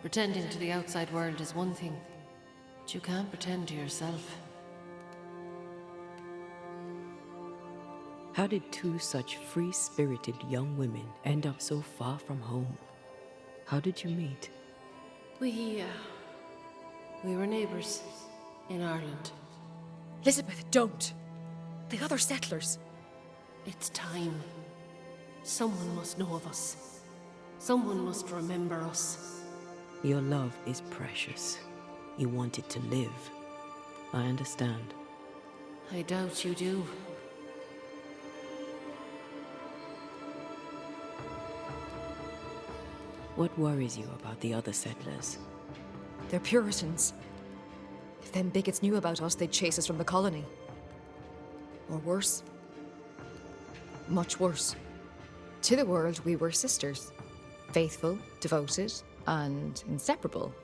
Pretending to the outside world is one thing, but you can't pretend to yourself. How did two such free-spirited young women end up so far from home? How did you meet? We were neighbors in Ireland. Elizabeth, don't! The other settlers. It's time. Someone must know of us. Someone must remember us. Your love is precious. You want it to live. I understand. I doubt you do. What worries you about the other settlers? They're Puritans. If them bigots knew about us, they'd chase us from the colony. Or worse. Much worse. To the world, we were sisters. Faithful, devoted, and inseparable.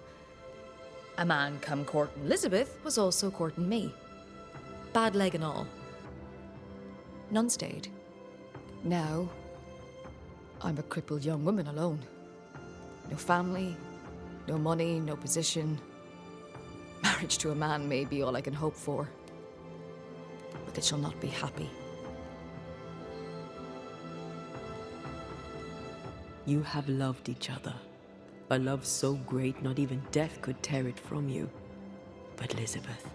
A man come courting Elizabeth was also courting me. Bad leg and all. None stayed. Now, I'm a crippled young woman alone. No family, no money, no position. Marriage to a man may be all I can hope for. But they shall not be happy. You have loved each other. A love so great not even death could tear it from you. But Elizabeth,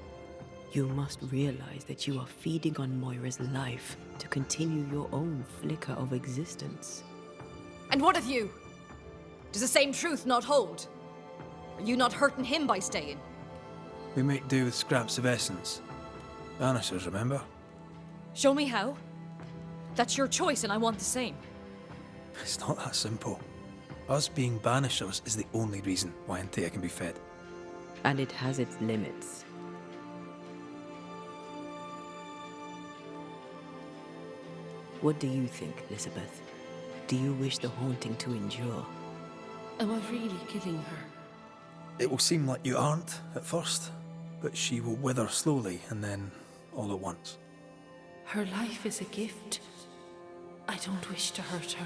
you must realize that you are feeding on Moira's life to continue your own flicker of existence. And what of you? Does the same truth not hold? Are you not hurting him by staying? We make do with scraps of essence. Banishers, remember? Show me how. That's your choice and I want the same. It's not that simple. Us being Banishers is the only reason why Antea can be fed. And it has its limits. What do you think, Elizabeth? Do you wish the haunting to endure? Am I really killing her? It will seem like you aren't at first, but she will wither slowly and then all at once. Her life is a gift. I don't wish to hurt her.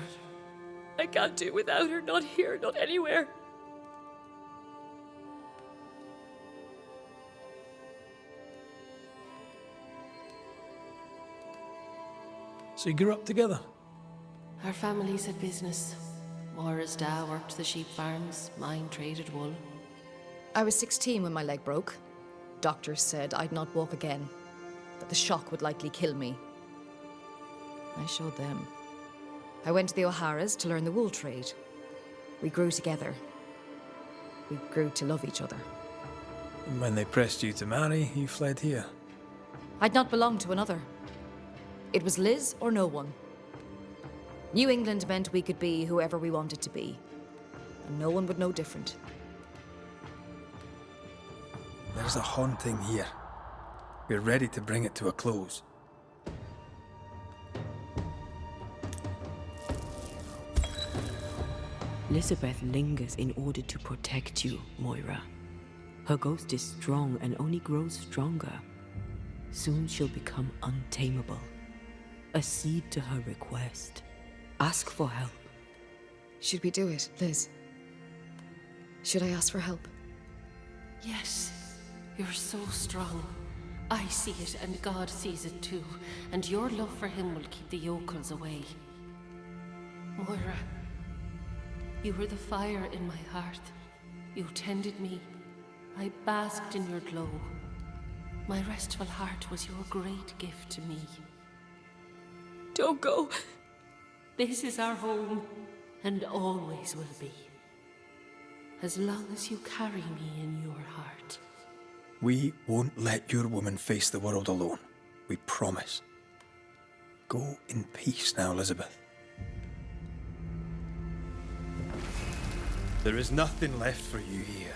I can't do without her, not here, not anywhere. So you grew up together? Our families had business. Moira's dad worked the sheep farms, mine traded wool. I was 16 when my leg broke. Doctors said I'd not walk again, that the shock would likely kill me. I showed them. I went to the O'Hara's to learn the wool trade. We grew together. We grew to love each other. And when they pressed you to marry, you fled here. I'd not belonged to another. It was Liz or no one. New England meant we could be whoever we wanted to be. And no one would know different. There's a haunting here. We're ready to bring it to a close. Elizabeth lingers in order to protect you, Moira. Her ghost is strong and only grows stronger. Soon she'll become untamable. Accede to her request. Ask for help. Should we do it, Liz? Should I ask for help? Yes, you're so strong. I see it and God sees it too. And your love for him will keep the yokels away. Moira, you were the fire in my heart. You tended me. I basked in your glow. My restful heart was your great gift to me. Don't go. This is our home, and always will be. As long as you carry me in your heart. We won't let your woman face the world alone. We promise. Go in peace now, Elizabeth. There is nothing left for you here.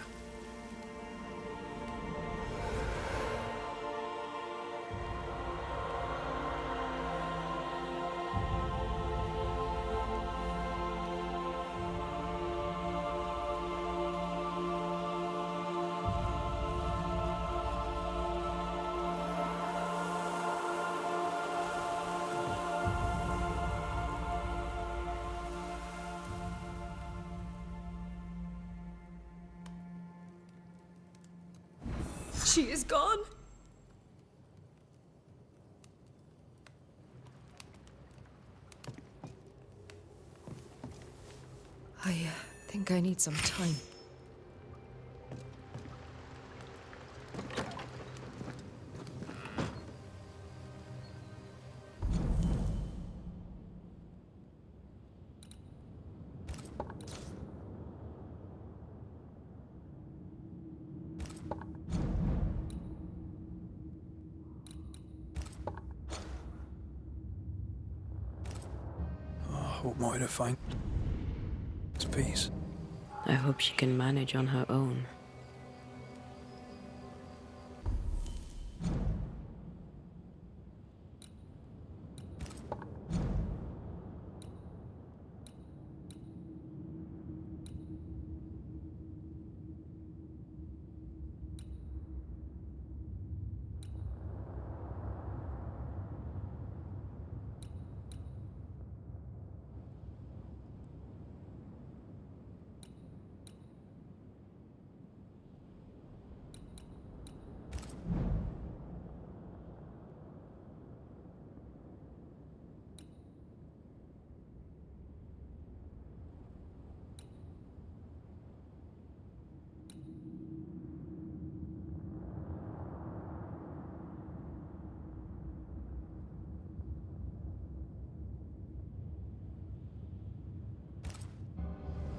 She is gone. I think I need some time. I hope Moira finds peace. I hope she can manage on her own.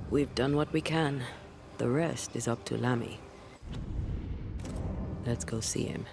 We've done what we can. The rest is up to Lammy. Let's go see him.